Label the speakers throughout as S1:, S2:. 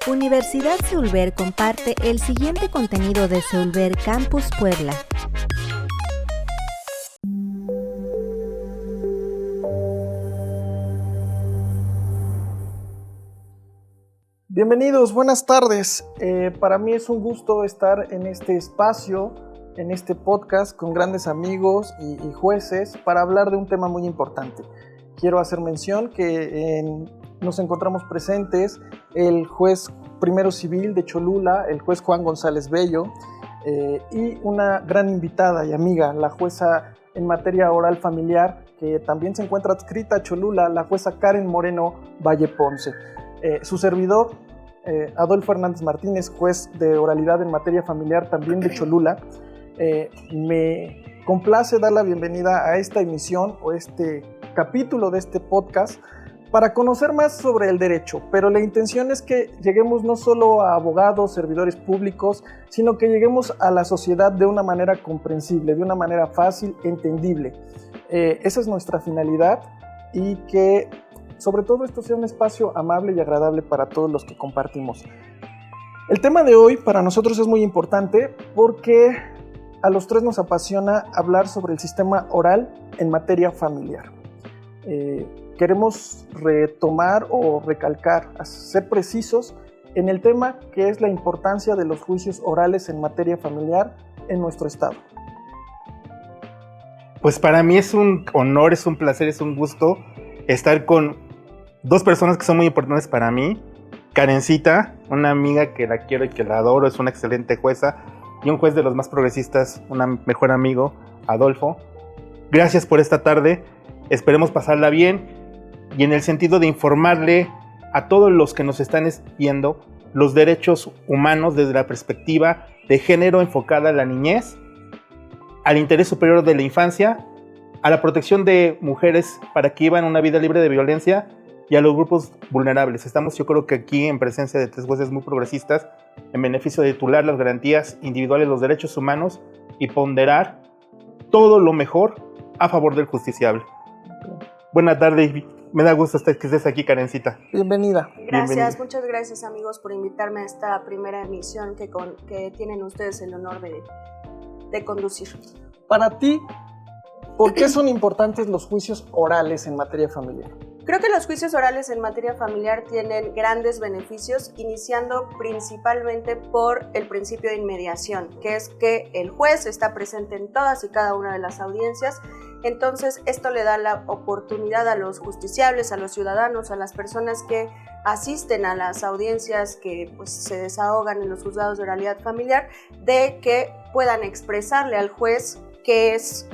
S1: Universidad Seulver comparte el siguiente contenido de Seulver Campus Puebla.
S2: Bienvenidos, buenas tardes. Para mí es un gusto estar en este espacio, en este podcast con grandes amigos y jueces para hablar de un tema muy importante. Quiero hacer mención que nos encontramos presentes el juez primero civil de Cholula, el juez Juan González Bello, y una gran invitada y amiga, la jueza en materia oral familiar, que también se encuentra adscrita a Cholula, la jueza Karen Moreno Valle Ponce. Su servidor, Adolfo Hernández Martínez, juez de oralidad en materia familiar también de Cholula, me complace dar la bienvenida a esta emisión o este capítulo de este podcast para conocer más sobre el derecho, pero la intención es que lleguemos no solo a abogados, servidores públicos, sino que lleguemos a la sociedad de una manera comprensible, de una manera fácil, entendible. Esa es nuestra finalidad y que sobre todo esto sea un espacio amable y agradable para todos los que compartimos. El tema de hoy para nosotros es muy importante porque a los tres nos apasiona hablar sobre el sistema oral en materia familiar. Queremos retomar o recalcar, ser precisos en el tema que es la importancia de los juicios orales en materia familiar en nuestro estado.
S3: Pues para mí es un honor, es un placer, es un gusto estar con dos personas que son muy importantes para mí. Karencita, una amiga que la quiero y que la adoro, es una excelente jueza, y un juez de los más progresistas, un mejor amigo, Adolfo. Gracias por esta tarde, esperemos pasarla bien, y en el sentido de informarle a todos los que nos están viendo los derechos humanos desde la perspectiva de género enfocada a la niñez, al interés superior de la infancia, a la protección de mujeres para que vivan una vida libre de violencia y a los grupos vulnerables. Estamos, yo creo que aquí en presencia de tres jueces muy progresistas en beneficio de titular las garantías individuales de los derechos humanos y ponderar todo lo mejor a favor del justiciable. Buenas tardes, me da gusto que estés aquí, Karencita.
S2: Bienvenida.
S4: Gracias, muchas gracias amigos por invitarme a esta primera emisión que tienen ustedes el honor de conducir.
S2: Para ti, ¿por qué son importantes los juicios orales en materia familiar?
S4: Creo que los juicios orales en materia familiar tienen grandes beneficios, iniciando principalmente por el principio de inmediación, que es que el juez está presente en todas y cada una de las audiencias. Entonces esto le da la oportunidad a los justiciables, a los ciudadanos, a las personas que asisten a las audiencias que pues, se desahogan en los juzgados de oralidad familiar, de que puedan expresarle al juez qué es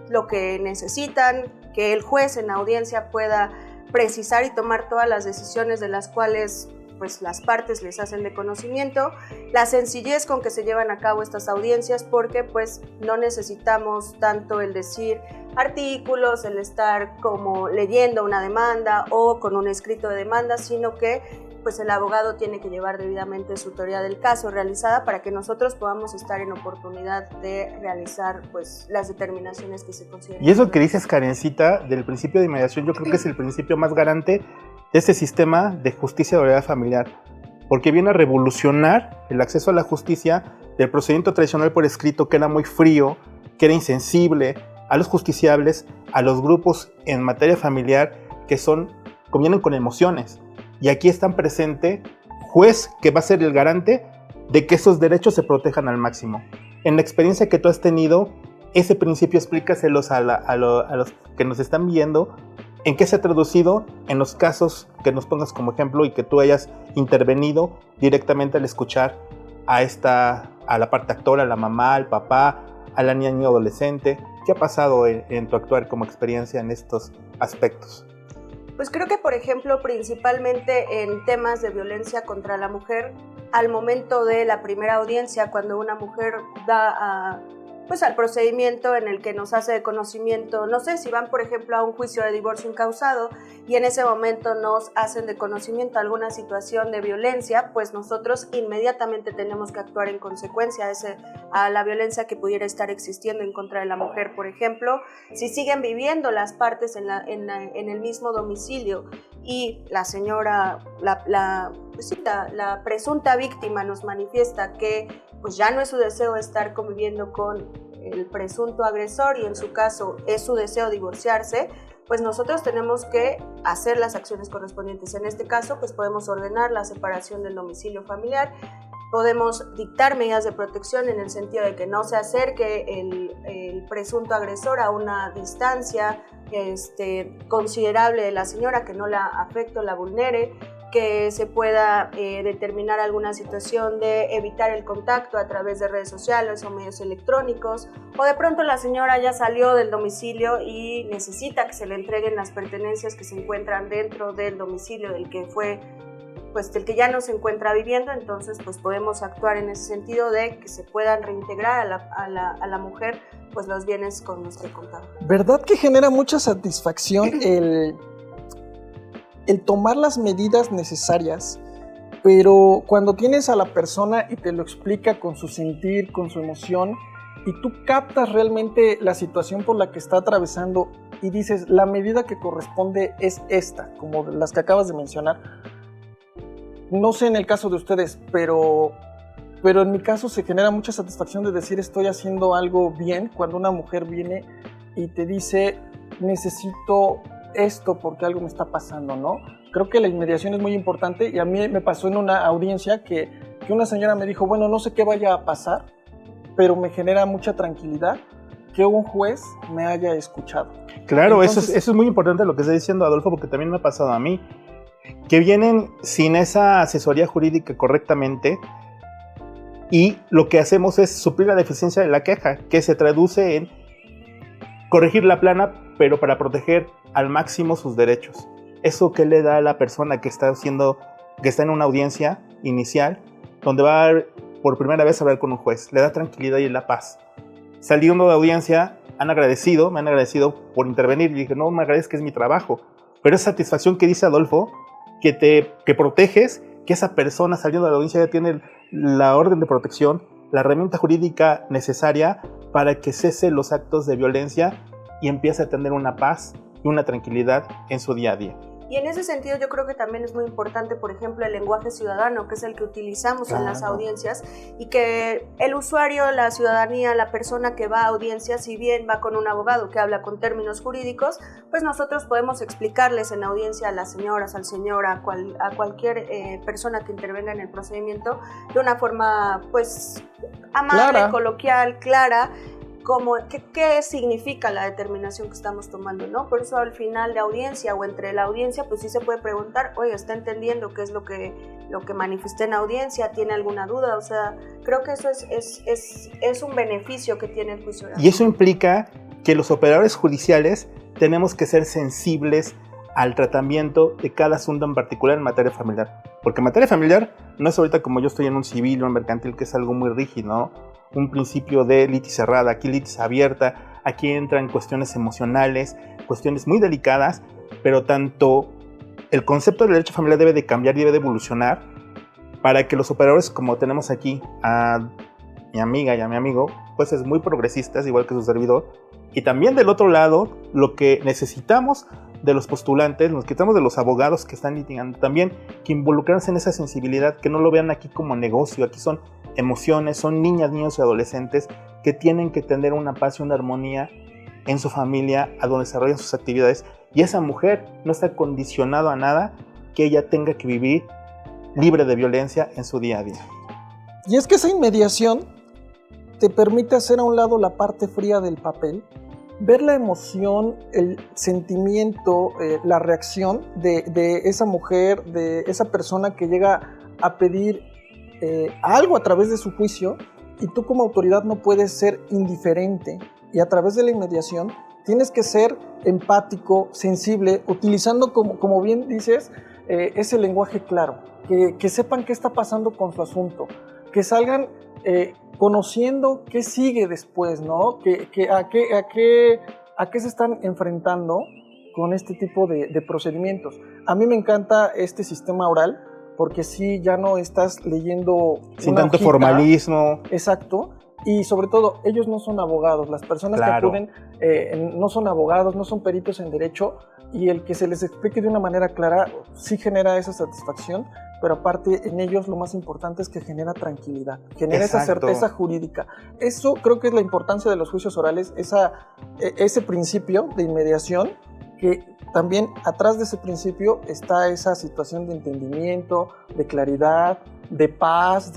S4: lo que necesitan, que el juez en la audiencia pueda precisar y tomar todas las decisiones de las cuales pues, las partes les hacen de conocimiento, la sencillez con que se llevan a cabo estas audiencias, porque pues, no necesitamos tanto el decir artículos, el estar como leyendo una demanda o con un escrito de demanda, sino que pues el abogado tiene que llevar debidamente su teoría del caso realizada para que nosotros podamos estar en oportunidad de realizar pues las determinaciones que se consideren.
S3: Y eso que dices, Karencita, del principio de inmediación, yo creo que es el principio más garante de este sistema de justicia de oralidad familiar, porque viene a revolucionar el acceso a la justicia del procedimiento tradicional por escrito, que era muy frío, que era insensible a los justiciables, a los grupos en materia familiar que convienen con emociones. Y aquí están presente juez que va a ser el garante de que esos derechos se protejan al máximo. En la experiencia que tú has tenido, ese principio explícaselos a los que nos están viendo, en qué se ha traducido en los casos que nos pongas como ejemplo y que tú hayas intervenido directamente al escuchar a la parte actora, a la mamá, al papá, a la niña o adolescente. ¿Qué ha pasado en tu actuar como experiencia en estos aspectos?
S4: Pues creo que, por ejemplo, principalmente en temas de violencia contra la mujer, al momento de la primera audiencia, cuando una mujer va al procedimiento en el que nos hace de conocimiento, no sé, si van, por ejemplo, a un juicio de divorcio incausado y en ese momento nos hacen de conocimiento alguna situación de violencia, pues nosotros inmediatamente tenemos que actuar en consecuencia a la violencia que pudiera estar existiendo en contra de la mujer. Por ejemplo, si siguen viviendo las partes en el mismo domicilio y la señora, la pues sí, la presunta víctima nos manifiesta que pues ya no es su deseo estar conviviendo con el presunto agresor y en su caso es su deseo divorciarse, pues nosotros tenemos que hacer las acciones correspondientes. En este caso, pues podemos ordenar la separación del domicilio familiar, podemos dictar medidas de protección en el sentido de que no se acerque el presunto agresor a una distancia considerable de la señora, que no la afecte o la vulnere, que se pueda determinar alguna situación de evitar el contacto a través de redes sociales o medios electrónicos, o de pronto la señora ya salió del domicilio y necesita que se le entreguen las pertenencias que se encuentran dentro del domicilio del que fue, pues del que ya no se encuentra viviendo. Entonces pues podemos actuar en ese sentido de que se puedan reintegrar a la mujer pues los bienes con los que contaba.
S2: ¿Verdad que genera mucha satisfacción el tomar las medidas necesarias, pero cuando tienes a la persona y te lo explica con su sentir, con su emoción, y tú captas realmente la situación por la que está atravesando y dices, la medida que corresponde es esta, como las que acabas de mencionar? No sé en el caso de ustedes, pero en mi caso se genera mucha satisfacción de decir estoy haciendo algo bien cuando una mujer viene y te dice necesito esto porque algo me está pasando, ¿no? Creo que la inmediación es muy importante y a mí me pasó en una audiencia que una señora me dijo, bueno, no sé qué vaya a pasar, pero me genera mucha tranquilidad que un juez me haya escuchado.
S3: Claro,
S2: entonces,
S3: eso es muy importante lo que está diciendo Adolfo, porque también me ha pasado a mí, que vienen sin esa asesoría jurídica correctamente y lo que hacemos es suplir la deficiencia de la queja, que se traduce en corregir la plana, pero para proteger al máximo sus derechos. Eso que le da a la persona que está en una audiencia inicial, donde va por primera vez a hablar con un juez, le da tranquilidad y la paz. Saliendo de audiencia, me han agradecido por intervenir, y dije, no me agradezco, que es mi trabajo, pero es satisfacción que dice Adolfo, que proteges, que esa persona saliendo de la audiencia ya tiene la orden de protección, la herramienta jurídica necesaria para que cese los actos de violencia y empiece a tener una paz y una tranquilidad en su día a día.
S4: Y en ese sentido yo creo que también es muy importante, por ejemplo, el lenguaje ciudadano, que es el que utilizamos en las audiencias, y que el usuario, la ciudadanía, la persona que va a audiencias, si bien va con un abogado que habla con términos jurídicos, pues nosotros podemos explicarles en audiencia a las señoras, al señor, a cualquier persona que intervenga en el procedimiento de una forma pues amable,
S2: clara,
S4: coloquial, clara, como qué significa la determinación que estamos tomando, ¿no? Por eso al final de audiencia o entre la audiencia, pues sí se puede preguntar, oye, ¿está entendiendo qué es lo que manifesté en audiencia? ¿Tiene alguna duda? O sea, creo que eso es un beneficio que tiene el juicio oral.
S3: Y eso implica que los operadores judiciales tenemos que ser sensibles al tratamiento de cada asunto en particular en materia familiar. Porque en materia familiar no es ahorita como yo estoy en un civil o en mercantil, que es algo muy rígido, ¿no? Un principio de litis cerrada, aquí litis abierta, aquí entran cuestiones emocionales, cuestiones muy delicadas, pero tanto el concepto del derecho familiar debe de cambiar y debe de evolucionar para que los operadores, como tenemos aquí a mi amiga y a mi amigo, pues es muy progresistas, igual que su servidor, y también del otro lado, lo que necesitamos de los postulantes, nos quitamos de los abogados que están litigando, también que involucrarse en esa sensibilidad, que no lo vean aquí como negocio, aquí son emociones, son niñas, niños y adolescentes que tienen que tener una paz y una armonía en su familia, a donde desarrollan sus actividades, y esa mujer no está condicionada a nada que ella tenga que vivir libre de violencia en su día a día.
S2: Y es que esa inmediación te permite hacer a un lado la parte fría del papel, ver la emoción, el sentimiento, la reacción de esa mujer, de esa persona que llega a pedir algo a través de su juicio, y tú como autoridad no puedes ser indiferente, y a través de la inmediación tienes que ser empático, sensible, utilizando, como bien dices, ese lenguaje claro, que sepan qué está pasando con su asunto, que salgan conociendo qué sigue después, ¿no? A qué se están enfrentando con este tipo de procedimientos. A mí me encanta este sistema oral, porque sí, ya no estás leyendo
S3: sin tanto hojita, formalismo.
S2: Exacto. Y sobre todo, ellos no son abogados. Las personas que acuden no son abogados, no son peritos en derecho, y el que se les explique de una manera clara sí genera esa satisfacción pero aparte en ellos lo más importante es que genera tranquilidad, genera esa certeza jurídica. Eso creo que es la importancia de los juicios orales, ese principio de inmediación, que también atrás de ese principio está esa situación de entendimiento, de claridad, de paz,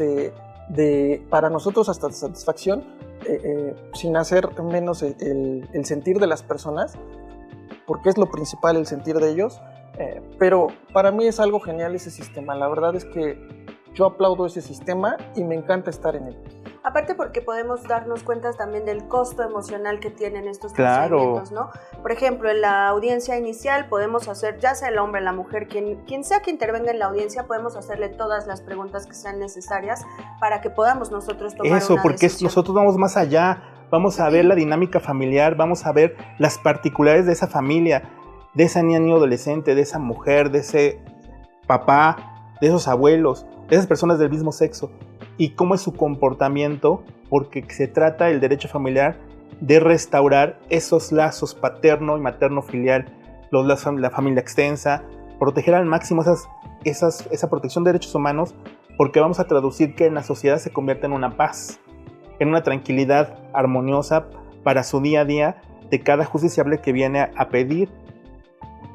S2: para nosotros hasta de satisfacción, sin hacer menos el sentir de las personas, porque es lo principal el sentir de ellos, pero para mí es algo genial ese sistema. La verdad es que yo aplaudo ese sistema y me encanta estar en él.
S4: Aparte porque podemos darnos cuenta también del costo emocional que tienen estos procedimientos, ¿no? Por ejemplo, en la audiencia inicial podemos hacer, ya sea el hombre, la mujer, quien sea que intervenga en la audiencia, podemos hacerle todas las preguntas que sean necesarias para que podamos nosotros tomar una decisión.
S3: Porque nosotros vamos más allá, vamos a ver la dinámica familiar, vamos a ver las particularidades de esa familia, de ese niño adolescente, de esa mujer, de ese papá, de esos abuelos, de esas personas del mismo sexo, y cómo es su comportamiento, porque se trata el derecho familiar de restaurar esos lazos paterno y materno filial, los lazos de la familia extensa, proteger al máximo esa protección de derechos humanos, porque vamos a traducir que en la sociedad se convierta en una paz, en una tranquilidad armoniosa para su día a día de cada justiciable que viene a pedir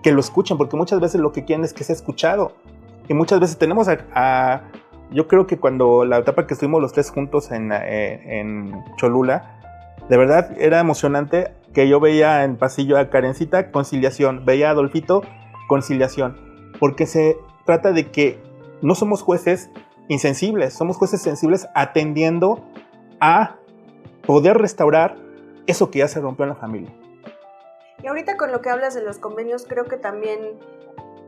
S3: que lo escuchen, porque muchas veces lo que quieren es que sea escuchado, y muchas veces tenemos yo creo que cuando la etapa que estuvimos los tres juntos en Cholula, de verdad era emocionante que yo veía en pasillo a Karencita, conciliación, veía a Adolfito, conciliación, porque se trata de que no somos jueces insensibles, somos jueces sensibles atendiendo a poder restaurar eso que ya se rompió en la familia.
S4: Y ahorita con lo que hablas de los convenios, creo que también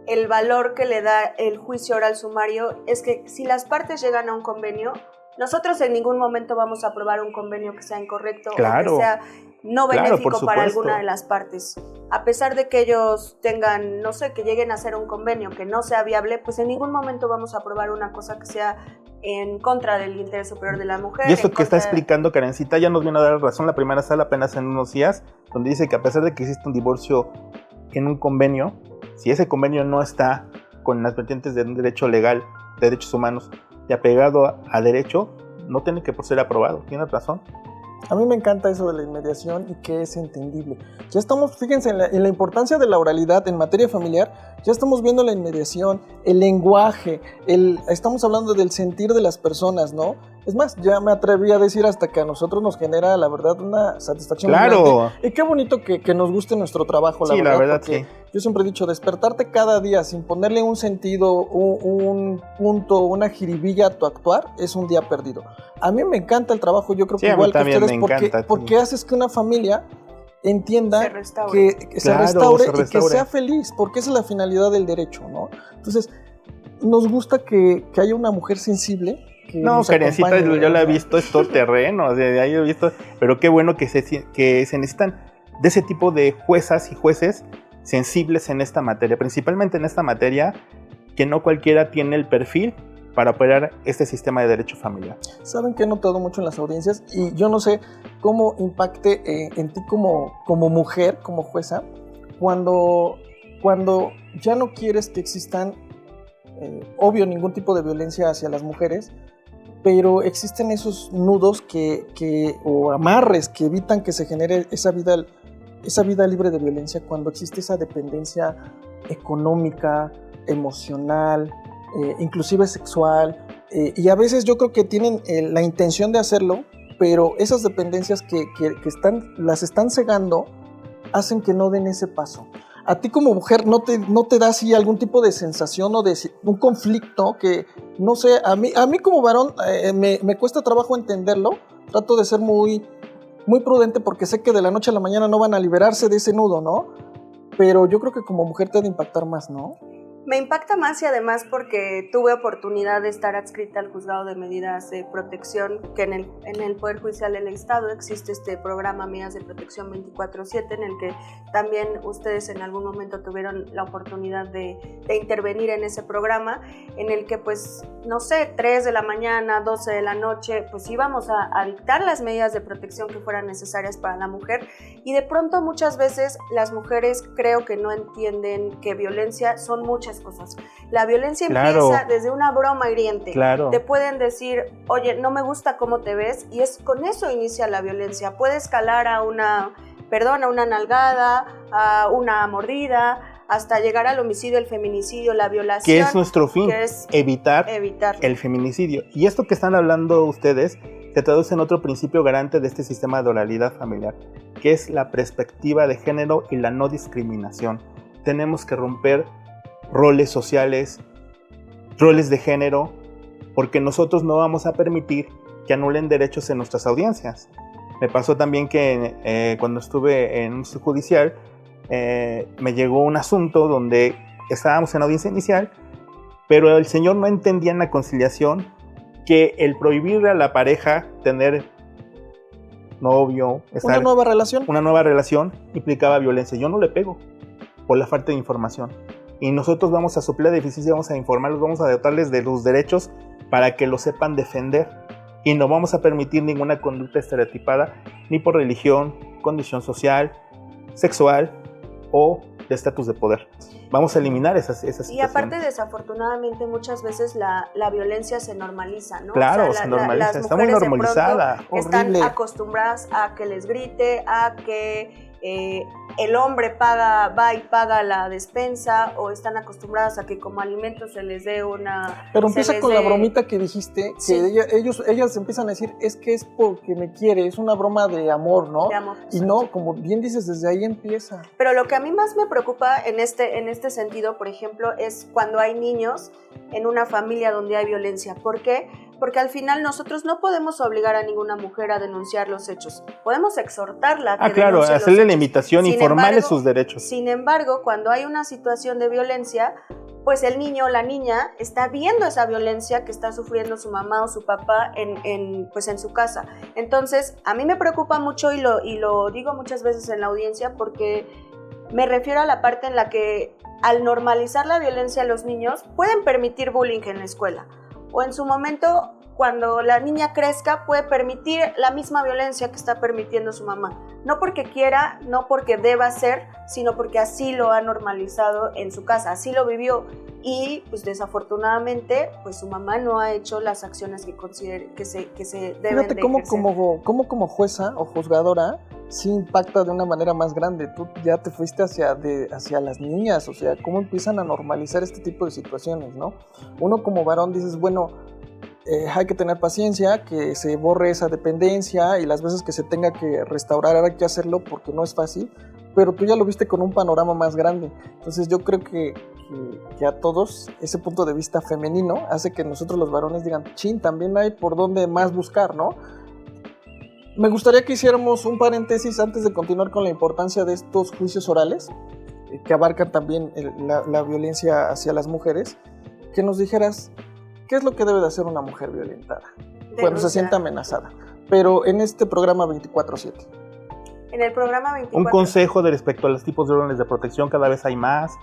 S4: el valor que le da el juicio oral sumario es que si las partes llegan a un convenio, nosotros en ningún momento vamos a aprobar un convenio que sea incorrecto o que sea no benéfico para alguna de las partes. A pesar de que ellos tengan, no sé, que lleguen a hacer un convenio que no sea viable, pues en ningún momento vamos a aprobar una cosa que sea en contra del interés superior de la mujer.
S3: Y esto que está explicando Karencita ya nos viene a dar razón la primera sala apenas en unos días, donde dice que a pesar de que existe un divorcio en un convenio, si ese convenio no está con las vertientes de un derecho legal, de derechos humanos, y apegado a derecho, no tiene que por ser aprobado. ¿Tiene razón?
S2: A mí me encanta eso de la inmediación y que es entendible. Ya estamos, fíjense, en la importancia de la oralidad en materia familiar, ya estamos viendo la inmediación, el lenguaje, estamos hablando del sentir de las personas, ¿no? Es más, ya me atreví a decir hasta que a nosotros nos genera, la verdad, una satisfacción muy grande. Y qué bonito que nos guste nuestro trabajo, la verdad, sí. Yo siempre he dicho, despertarte cada día sin ponerle un sentido, un punto, una jiribilla a tu actuar, es un día perdido. A mí me encanta el trabajo, yo creo que igual que ustedes, porque haces que una familia entienda que se restaure y que sea feliz, porque esa es la finalidad del derecho, ¿no? Entonces, nos gusta que haya una mujer sensible.
S3: No, Karencita, yo la he visto, es todo terreno, de ahí he visto, pero qué bueno que se necesitan de ese tipo de juezas y jueces sensibles en esta materia, principalmente en esta materia, que no cualquiera tiene el perfil para operar este sistema de derecho familiar.
S2: Saben que he notado mucho en las audiencias, y yo no sé cómo impacte en ti como mujer, como jueza, cuando ya no quieres que existan, obvio, ningún tipo de violencia hacia las mujeres, pero existen esos nudos o amarres que evitan que se genere esa vida libre de violencia cuando existe esa dependencia económica, emocional, inclusive sexual, y a veces yo creo que tienen la intención de hacerlo, pero esas dependencias que las están cegando hacen que no den ese paso. A ti como mujer no te da así algún tipo de sensación o de un conflicto que, no sé, a mí como varón me cuesta trabajo entenderlo. Trato de ser muy, muy prudente porque sé que de la noche a la mañana no van a liberarse de ese nudo, ¿no? Pero yo creo que como mujer te ha de impactar más, ¿no?
S4: Me impacta más, y además porque tuve oportunidad de estar adscrita al juzgado de medidas de protección, que en el Poder Judicial del Estado existe este programa Medidas de Protección 24/7, en el que también ustedes en algún momento tuvieron la oportunidad de intervenir en ese programa, en el que pues, no sé, 3 de la mañana, 12 de la noche, pues íbamos a dictar las medidas de protección que fueran necesarias para la mujer, y de pronto muchas veces las mujeres creo que no entienden que violencia son muchas muchas cosas. La violencia
S3: Claro.
S4: empieza desde una broma hiriente.
S3: Claro.
S4: Te pueden decir, oye, no me gusta cómo te ves, y es con eso inicia la violencia. Puede escalar a una nalgada, a una mordida, hasta llegar al homicidio, el feminicidio, la violación.
S3: Que es nuestro fin,
S4: que es
S3: evitar el feminicidio. Y esto que están hablando ustedes se traduce en otro principio garante de este sistema de oralidad familiar, que es la perspectiva de género y la no discriminación. Tenemos que romper roles sociales, roles de género, porque nosotros no vamos a permitir que anulen derechos en nuestras audiencias. Me pasó también que cuando estuve en un judicial, me llegó un asunto donde estábamos en audiencia inicial, pero el señor no entendía en la conciliación que el prohibir a la pareja tener novio,
S2: Una nueva relación.
S3: implicaba violencia. Yo no le pego por la falta de información. Y nosotros vamos a suplir la deficiencia, vamos a informarlos, vamos a dotarles de los derechos para que lo sepan defender. Y no vamos a permitir ninguna conducta estereotipada, ni por religión, condición social, sexual o de estatus de poder. Vamos a eliminar esas situaciones.
S4: Y aparte, desafortunadamente, muchas veces la violencia se normaliza, ¿no?
S3: Claro, se normaliza, está muy normalizada.
S4: Están acostumbradas a que les grite, a que el hombre va y paga la despensa, o están acostumbradas a que como alimento se les dé una...
S2: Pero empieza con la bromita que dijiste,
S4: Sí.
S2: que ellas empiezan a decir, es que es porque me quiere, es una broma de amor, ¿no?
S4: De amor,
S2: y no, como bien dices, desde ahí empieza.
S4: Pero lo que a mí más me preocupa en este sentido, por ejemplo, es cuando hay niños en una familia donde hay violencia. ¿Por qué? Porque al final nosotros no podemos obligar a ninguna mujer a denunciar los hechos. Podemos exhortarla a que
S3: claro,
S4: denuncie los
S3: hacerle la
S4: hechos.
S3: invitación,
S4: Sin
S3: informarle
S4: embargo,
S3: sus derechos.
S4: Sin embargo, cuando hay una situación de violencia, pues el niño o la niña está viendo esa violencia que está sufriendo su mamá o su papá en su casa. Entonces, a mí me preocupa mucho y lo digo muchas veces en la audiencia, porque me refiero a la parte en la que al normalizar la violencia a los niños pueden permitir bullying en la escuela, o en su momento, cuando la niña crezca, puede permitir la misma violencia que está permitiendo su mamá. No porque quiera, no porque deba ser, sino porque así lo ha normalizado en su casa, así lo vivió. Y pues desafortunadamente, pues su mamá no ha hecho las acciones que considere que se deben
S2: Fíjate
S4: de
S2: cómo
S4: ejercer.
S2: como jueza o juzgadora sí impacta de una manera más grande. Tú ya te fuiste hacia las niñas, o sea, cómo empiezan a normalizar este tipo de situaciones, ¿no? Uno como varón dices, bueno, hay que tener paciencia, que se borre esa dependencia y las veces que se tenga que restaurar hay que hacerlo porque no es fácil, pero tú ya lo viste con un panorama más grande. Entonces yo creo que a todos ese punto de vista femenino hace que nosotros los varones digan, chin, también hay por dónde más buscar, ¿no? Me gustaría que hiciéramos un paréntesis antes de continuar con la importancia de estos juicios orales, que abarcan también la violencia hacia las mujeres, que nos dijeras qué es lo que debe de hacer una mujer violentada cuando se sienta amenazada, pero en este programa 24/7.
S4: En el programa 24.
S3: Un consejo de respecto a los tipos de órdenes de protección, cada vez hay más.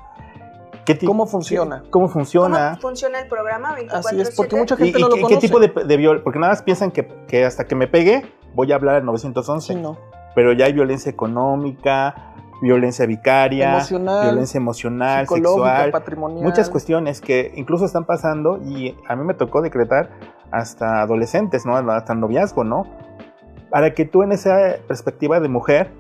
S2: ¿Cómo funciona?
S3: ¿Cómo funciona?
S4: ¿Cómo funciona el programa 24/7?
S2: Así es, porque mucha gente
S3: ¿Y
S2: no lo
S3: qué
S2: conoce.
S3: tipo de violencia? Porque nada más piensan que hasta que me pegue voy a hablar al 911.
S2: Sí, no.
S3: Pero ya hay violencia económica, violencia vicaria,
S2: Emocional,
S3: violencia emocional,
S2: psicológica,
S3: sexual,
S2: patrimonial.
S3: muchas cuestiones que incluso están pasando, y a mí me tocó decretar hasta adolescentes, ¿no? Hasta noviazgo, ¿no? Para que tú en esa perspectiva de mujer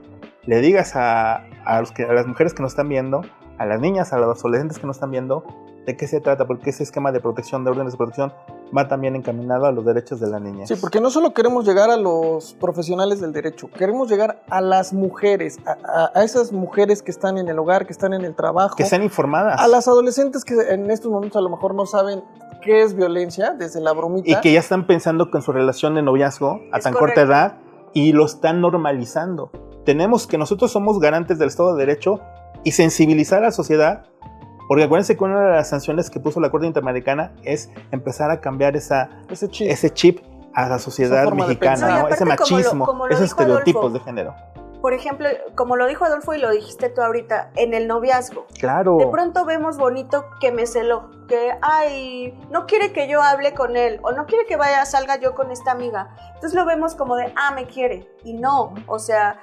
S3: le digas a las mujeres que nos están viendo, a las niñas, a los adolescentes que nos están viendo, de qué se trata, porque ese esquema de protección, de órdenes de protección, va también encaminado a los derechos de la niña.
S2: Sí, porque no solo queremos llegar a los profesionales del derecho, queremos llegar a las mujeres, a esas mujeres que están en el hogar, que están en el trabajo.
S3: Que sean informadas.
S2: A las adolescentes que en estos momentos a lo mejor no saben qué es violencia, desde la bromita.
S3: Y que ya están pensando con su relación de noviazgo a tan corta edad y lo están normalizando. Nosotros somos garantes del Estado de Derecho y sensibilizar a la sociedad, porque acuérdense que una de las sanciones que puso la Corte Interamericana es empezar a cambiar ese chip a la sociedad mexicana, ¿no? Ese machismo, como esos estereotipos Adolfo, de género.
S4: Por ejemplo, como lo dijo Adolfo y lo dijiste tú ahorita, en el noviazgo.
S3: Claro.
S4: De pronto vemos bonito que me celó, que no quiere que yo hable con él, o no quiere que salga yo con esta amiga. Entonces lo vemos como de, me quiere. Y no, o sea,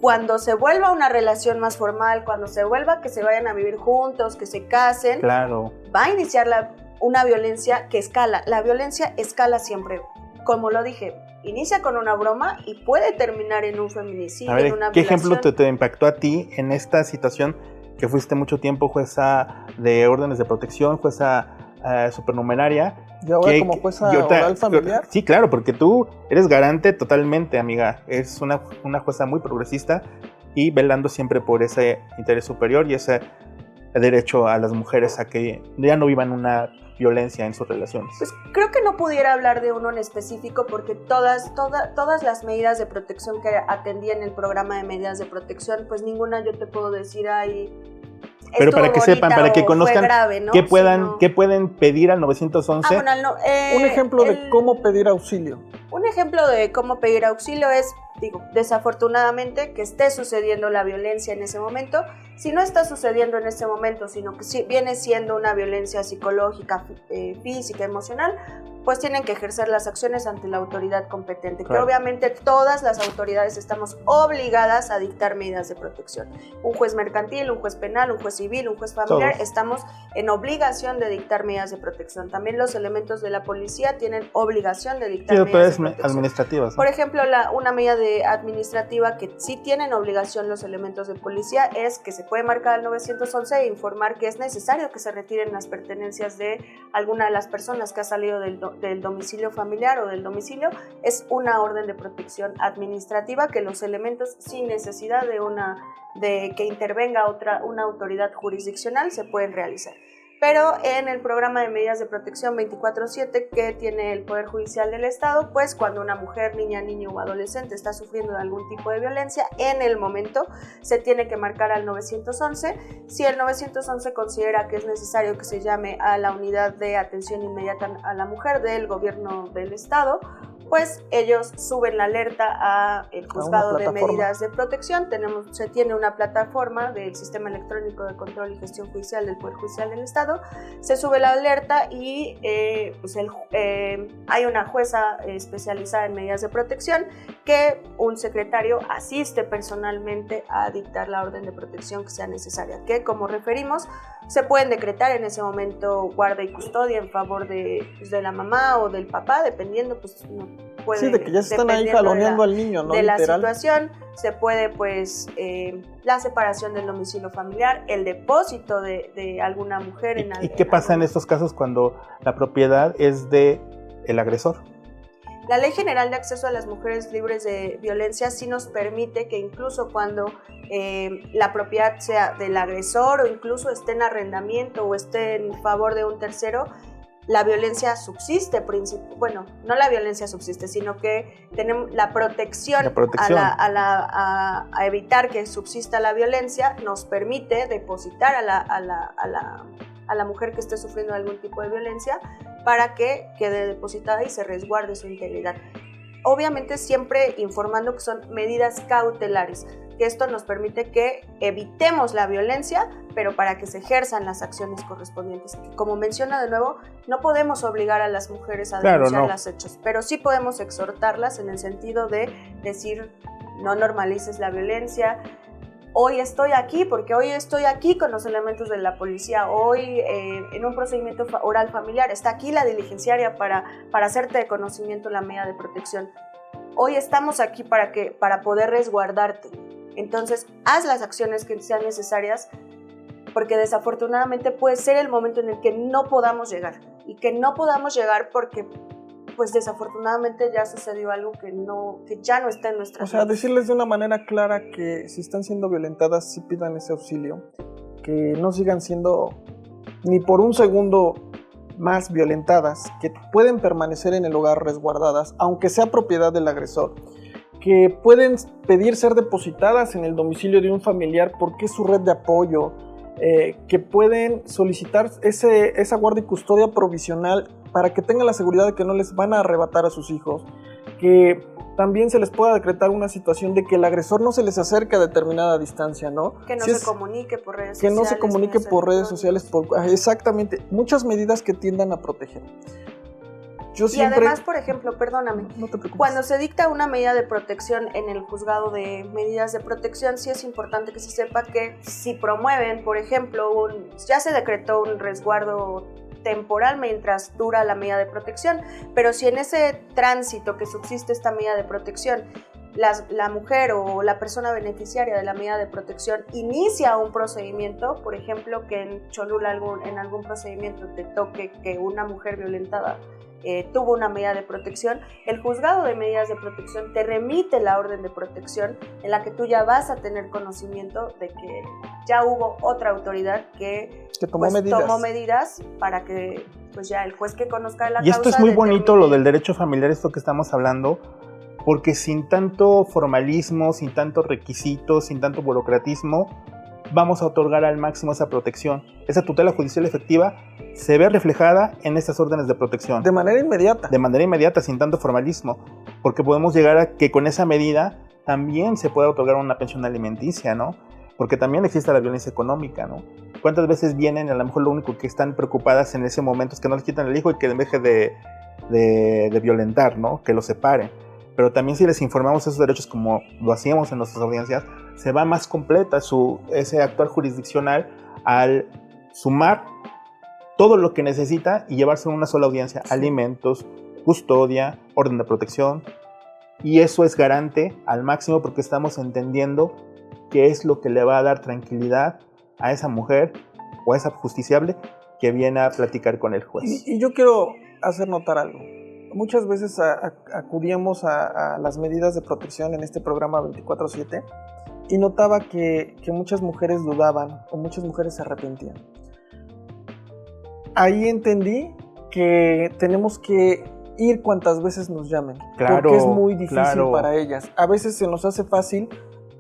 S4: cuando se vuelva una relación más formal, cuando se vuelva que se vayan a vivir juntos, que se casen,
S3: Claro.
S4: va a iniciar una violencia que escala. La violencia escala siempre. Como lo dije, inicia con una broma y puede terminar en un feminicidio,
S3: A ver,
S4: en una
S3: ¿qué
S4: violación.
S3: ejemplo te impactó a ti en esta situación que fuiste mucho tiempo jueza de órdenes de protección, jueza supernumeraria?
S2: Y ahora como jueza oral familiar.
S3: Sí, claro, porque tú eres garante totalmente, amiga. Es una jueza muy progresista y velando siempre por ese interés superior y ese derecho a las mujeres a que ya no vivan una violencia en sus relaciones.
S4: Pues creo que no pudiera hablar de uno en específico porque todas las medidas de protección que atendí en el programa de medidas de protección, pues ninguna yo te puedo decir, ay,
S3: pero para que sepan, para que conozcan
S4: grave, ¿no?
S3: qué pueden pedir al 911.
S4: Bueno,
S2: un ejemplo de cómo pedir auxilio.
S4: Un ejemplo de cómo pedir auxilio es, desafortunadamente, que esté sucediendo la violencia en ese momento. Si no está sucediendo en ese momento, sino que viene siendo una violencia psicológica, física, emocional, pues tienen que ejercer las acciones ante la autoridad competente,
S3: Claro.
S4: que obviamente todas las autoridades estamos obligadas a dictar medidas de protección. Un juez mercantil, un juez penal, un juez civil, un juez familiar,
S3: Todos.
S4: estamos en obligación de dictar medidas de protección. También los elementos de la policía tienen obligación de dictar
S3: Sí,
S4: medidas de
S3: autoridades
S4: protección.
S3: administrativas, ¿no?
S4: Por ejemplo, una medida administrativa que sí tienen obligación los elementos de policía es que se puede marcar al 911 e informar que es necesario que se retiren las pertenencias de alguna de las personas que ha salido del domicilio familiar o del domicilio. Es una orden de protección administrativa que los elementos, sin necesidad de que intervenga una autoridad jurisdiccional, se pueden realizar. Pero en el programa de medidas de protección 24/7 que tiene el Poder Judicial del Estado, pues cuando una mujer, niña, niño o adolescente está sufriendo de algún tipo de violencia, en el momento se tiene que marcar al 911. Si el 911 considera que es necesario que se llame a la unidad de atención inmediata a la mujer del gobierno del Estado, pues ellos suben la alerta al juzgado de medidas de protección. Se tiene una plataforma del Sistema Electrónico de Control y Gestión Judicial del Poder Judicial del Estado, se sube la alerta y hay una jueza especializada en medidas de protección que un secretario asiste personalmente a dictar la orden de protección que sea necesaria, que como referimos, se pueden decretar en ese momento guarda y custodia en favor de la mamá o del papá, dependiendo, pues no puede.
S2: Sí, de que ya se están ahí jaloneando al niño, ¿no?
S4: De la
S2: Literal.
S4: situación, se puede, pues, la separación del domicilio familiar, el depósito de alguna mujer en
S3: ¿Y qué pasa en estos casos cuando la propiedad es de el agresor?
S4: La Ley General de Acceso a las Mujeres Libres de Violencia sí nos permite que incluso cuando la propiedad sea del agresor o incluso esté en arrendamiento o esté en favor de un tercero, la violencia subsiste, bueno, no la violencia subsiste, sino que tenemos la protección. A evitar que subsista la violencia, nos permite depositar a la mujer que esté sufriendo algún tipo de violencia para que quede depositada y se resguarde su integridad. Obviamente siempre informando que son medidas cautelares, que esto nos permite que evitemos la violencia, pero para que se ejerzan las acciones correspondientes. Como menciona de nuevo, no podemos obligar a las mujeres a denunciar los hechos, pero sí podemos exhortarlas en el sentido de decir, no normalices la violencia. Hoy estoy aquí porque hoy estoy aquí con los elementos de la policía, hoy en un procedimiento oral familiar está aquí la diligenciaria para hacerte de conocimiento la medida de protección. Hoy estamos aquí para poder resguardarte. Entonces, haz las acciones que sean necesarias porque desafortunadamente puede ser el momento en el que no podamos llegar y que no podamos llegar porque pues desafortunadamente ya sucedió algo que ya no está en nuestras manos.
S2: O sea, decirles de una manera clara que si están siendo violentadas, sí pidan ese auxilio, que no sigan siendo ni por un segundo más violentadas, que pueden permanecer en el hogar resguardadas, aunque sea propiedad del agresor, que pueden pedir ser depositadas en el domicilio de un familiar porque es su red de apoyo, que pueden solicitar esa guardia y custodia provisional para que tengan la seguridad de que no les van a arrebatar a sus hijos, que también se les pueda decretar una situación de que el agresor no se les acerque a determinada distancia, ¿no?
S4: Que no se comunique por redes sociales.
S2: Que no se comunique por redes sociales, exactamente, muchas medidas que tiendan a proteger. Yo siempre...
S4: Y además, por ejemplo, perdóname,
S2: No te preocupes.
S4: cuando se dicta una medida de protección en el juzgado de medidas de protección, sí es importante que se sepa que si promueven, por ejemplo, ya se decretó un resguardo temporal mientras dura la medida de protección, pero si en ese tránsito que subsiste esta medida de protección, la mujer o la persona beneficiaria de la medida de protección inicia un procedimiento, por ejemplo, que en Cholula en algún procedimiento te toque que una mujer violentada tuvo una medida de protección, el juzgado de medidas de protección te remite la orden de protección en la que tú ya vas a tener conocimiento de que ya hubo otra autoridad que
S2: tomó
S4: medidas para que pues ya el juez que conozca de la
S3: Y
S4: causa
S3: esto es muy bonito,
S4: determine.
S3: lo del derecho familiar, esto que estamos hablando, porque sin tanto formalismo, sin tantos requisitos, sin tanto burocratismo, vamos a otorgar al máximo esa protección. Esa tutela judicial efectiva se ve reflejada en estas órdenes de protección.
S2: De manera inmediata.
S3: De manera inmediata, sin tanto formalismo, porque podemos llegar a que con esa medida también se pueda otorgar una pensión alimenticia, ¿no? Porque también existe la violencia económica, ¿no? ¿Cuántas veces vienen, a lo mejor lo único que están preocupadas en ese momento es que no les quiten el hijo y que deje de violentar, ¿no? Que lo separen. Pero también si les informamos esos derechos como lo hacíamos en nuestras audiencias, se va más completa ese actuar jurisdiccional al sumar todo lo que necesita y llevarse a una sola audiencia, alimentos, custodia, orden de protección, y eso es garante al máximo porque estamos entendiendo qué es lo que le va a dar tranquilidad a esa mujer o a esa justiciable que viene a platicar con el juez.
S2: Y yo quiero hacer notar algo. Muchas veces acudíamos a las medidas de protección en este programa 24/7 y notaba que muchas mujeres dudaban o muchas mujeres se arrepentían. Ahí entendí que tenemos que ir cuantas veces nos llamen,
S3: Claro,
S2: porque es muy difícil
S3: claro.
S2: para ellas. A veces se nos hace fácil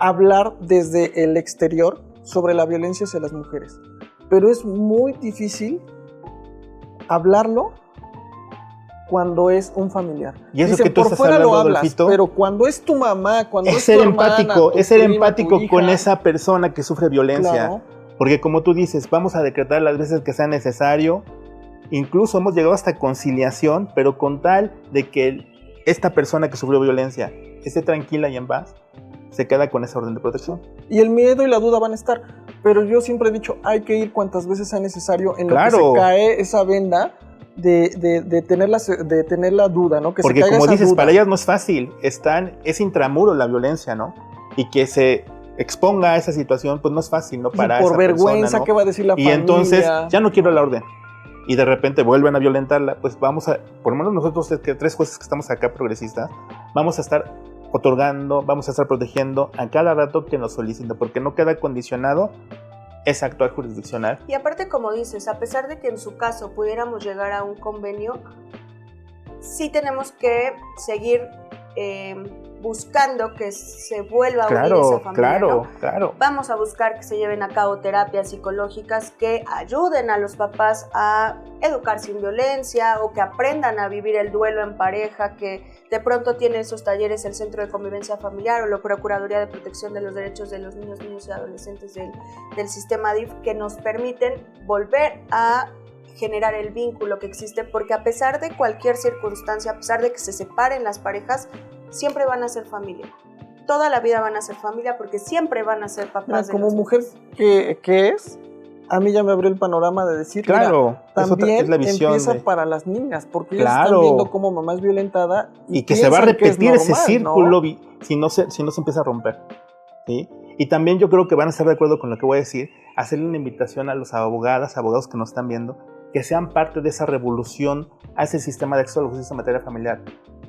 S2: hablar desde el exterior sobre la violencia hacia las mujeres, pero es muy difícil hablarlo cuando es un familiar.
S3: Y eso
S2: Dicen,
S3: que tú
S2: por
S3: estás
S2: fuera
S3: hablando,
S2: lo hablas,
S3: Adolfito,
S2: pero cuando es tu mamá, cuando es
S3: es ser
S2: tu hermana,
S3: empático,
S2: tu
S3: es ser
S2: prima,
S3: empático
S2: tu hija,
S3: con esa persona que sufre violencia.
S2: claro.
S3: Porque como tú dices, vamos a decretar las veces que sea necesario. Incluso hemos llegado hasta conciliación, pero con tal de que esta persona que sufrió violencia esté tranquila y en paz, se queda con esa orden de protección.
S2: Y el miedo y la duda van a estar. Pero yo siempre he dicho, hay que ir cuantas veces sea necesario en
S3: Claro.
S2: lo que se cae esa venda de tener la duda, ¿no? Que
S3: Porque
S2: se caiga
S3: como
S2: esa
S3: dices,
S2: duda.
S3: para ellas no es fácil, es intramuro la violencia, ¿no? Y que se exponga a esa situación, pues no es fácil, ¿no? Para
S2: por
S3: esa
S2: vergüenza,
S3: persona, ¿no?
S2: ¿qué va a decir la
S3: Y
S2: familia?
S3: entonces, ya no quiero la orden. Y de repente vuelven a violentarla, pues vamos a, por lo menos nosotros, tres jueces que estamos acá progresistas, vamos a estar otorgando, vamos a estar protegiendo a cada rato que nos soliciten, porque no queda condicionado ese actuar jurisdiccional.
S4: Y aparte, como dices, a pesar de que en su caso pudiéramos llegar a un convenio, sí tenemos que seguir buscando que se vuelva a unir esa familia, ¿no?
S3: Claro.
S4: Vamos a buscar que se lleven a cabo terapias psicológicas que ayuden a los papás a educar sin violencia o que aprendan a vivir el duelo en pareja, que de pronto tiene esos talleres el Centro de Convivencia Familiar o la Procuraduría de Protección de los Derechos de los Niños, Niñas y Adolescentes del sistema DIF, que nos permiten volver a generar el vínculo que existe, porque a pesar de cualquier circunstancia, a pesar de que se separen las parejas, siempre van a ser familia. Toda la vida van a ser familia porque siempre van a ser papás.
S2: Mira,
S4: de
S2: como
S4: los
S2: mujer que es, a mí ya me abrió el panorama de decir,
S3: Claro,
S2: mira, también
S3: es la visión
S2: empieza
S3: de...
S2: para las niñas, porque ellas
S3: Claro.
S2: están viendo cómo mamá es violentada
S3: y que se va a
S2: piensan que es
S3: repetir ese
S2: normal,
S3: círculo,
S2: ¿no?
S3: si no se empieza a romper, ¿sí? Y también yo creo que van a estar de acuerdo con lo que voy a decir, hacerle una invitación a los abogados que nos están viendo, que sean parte de esa revolución a ese sistema de acceso a la justicia en materia familiar.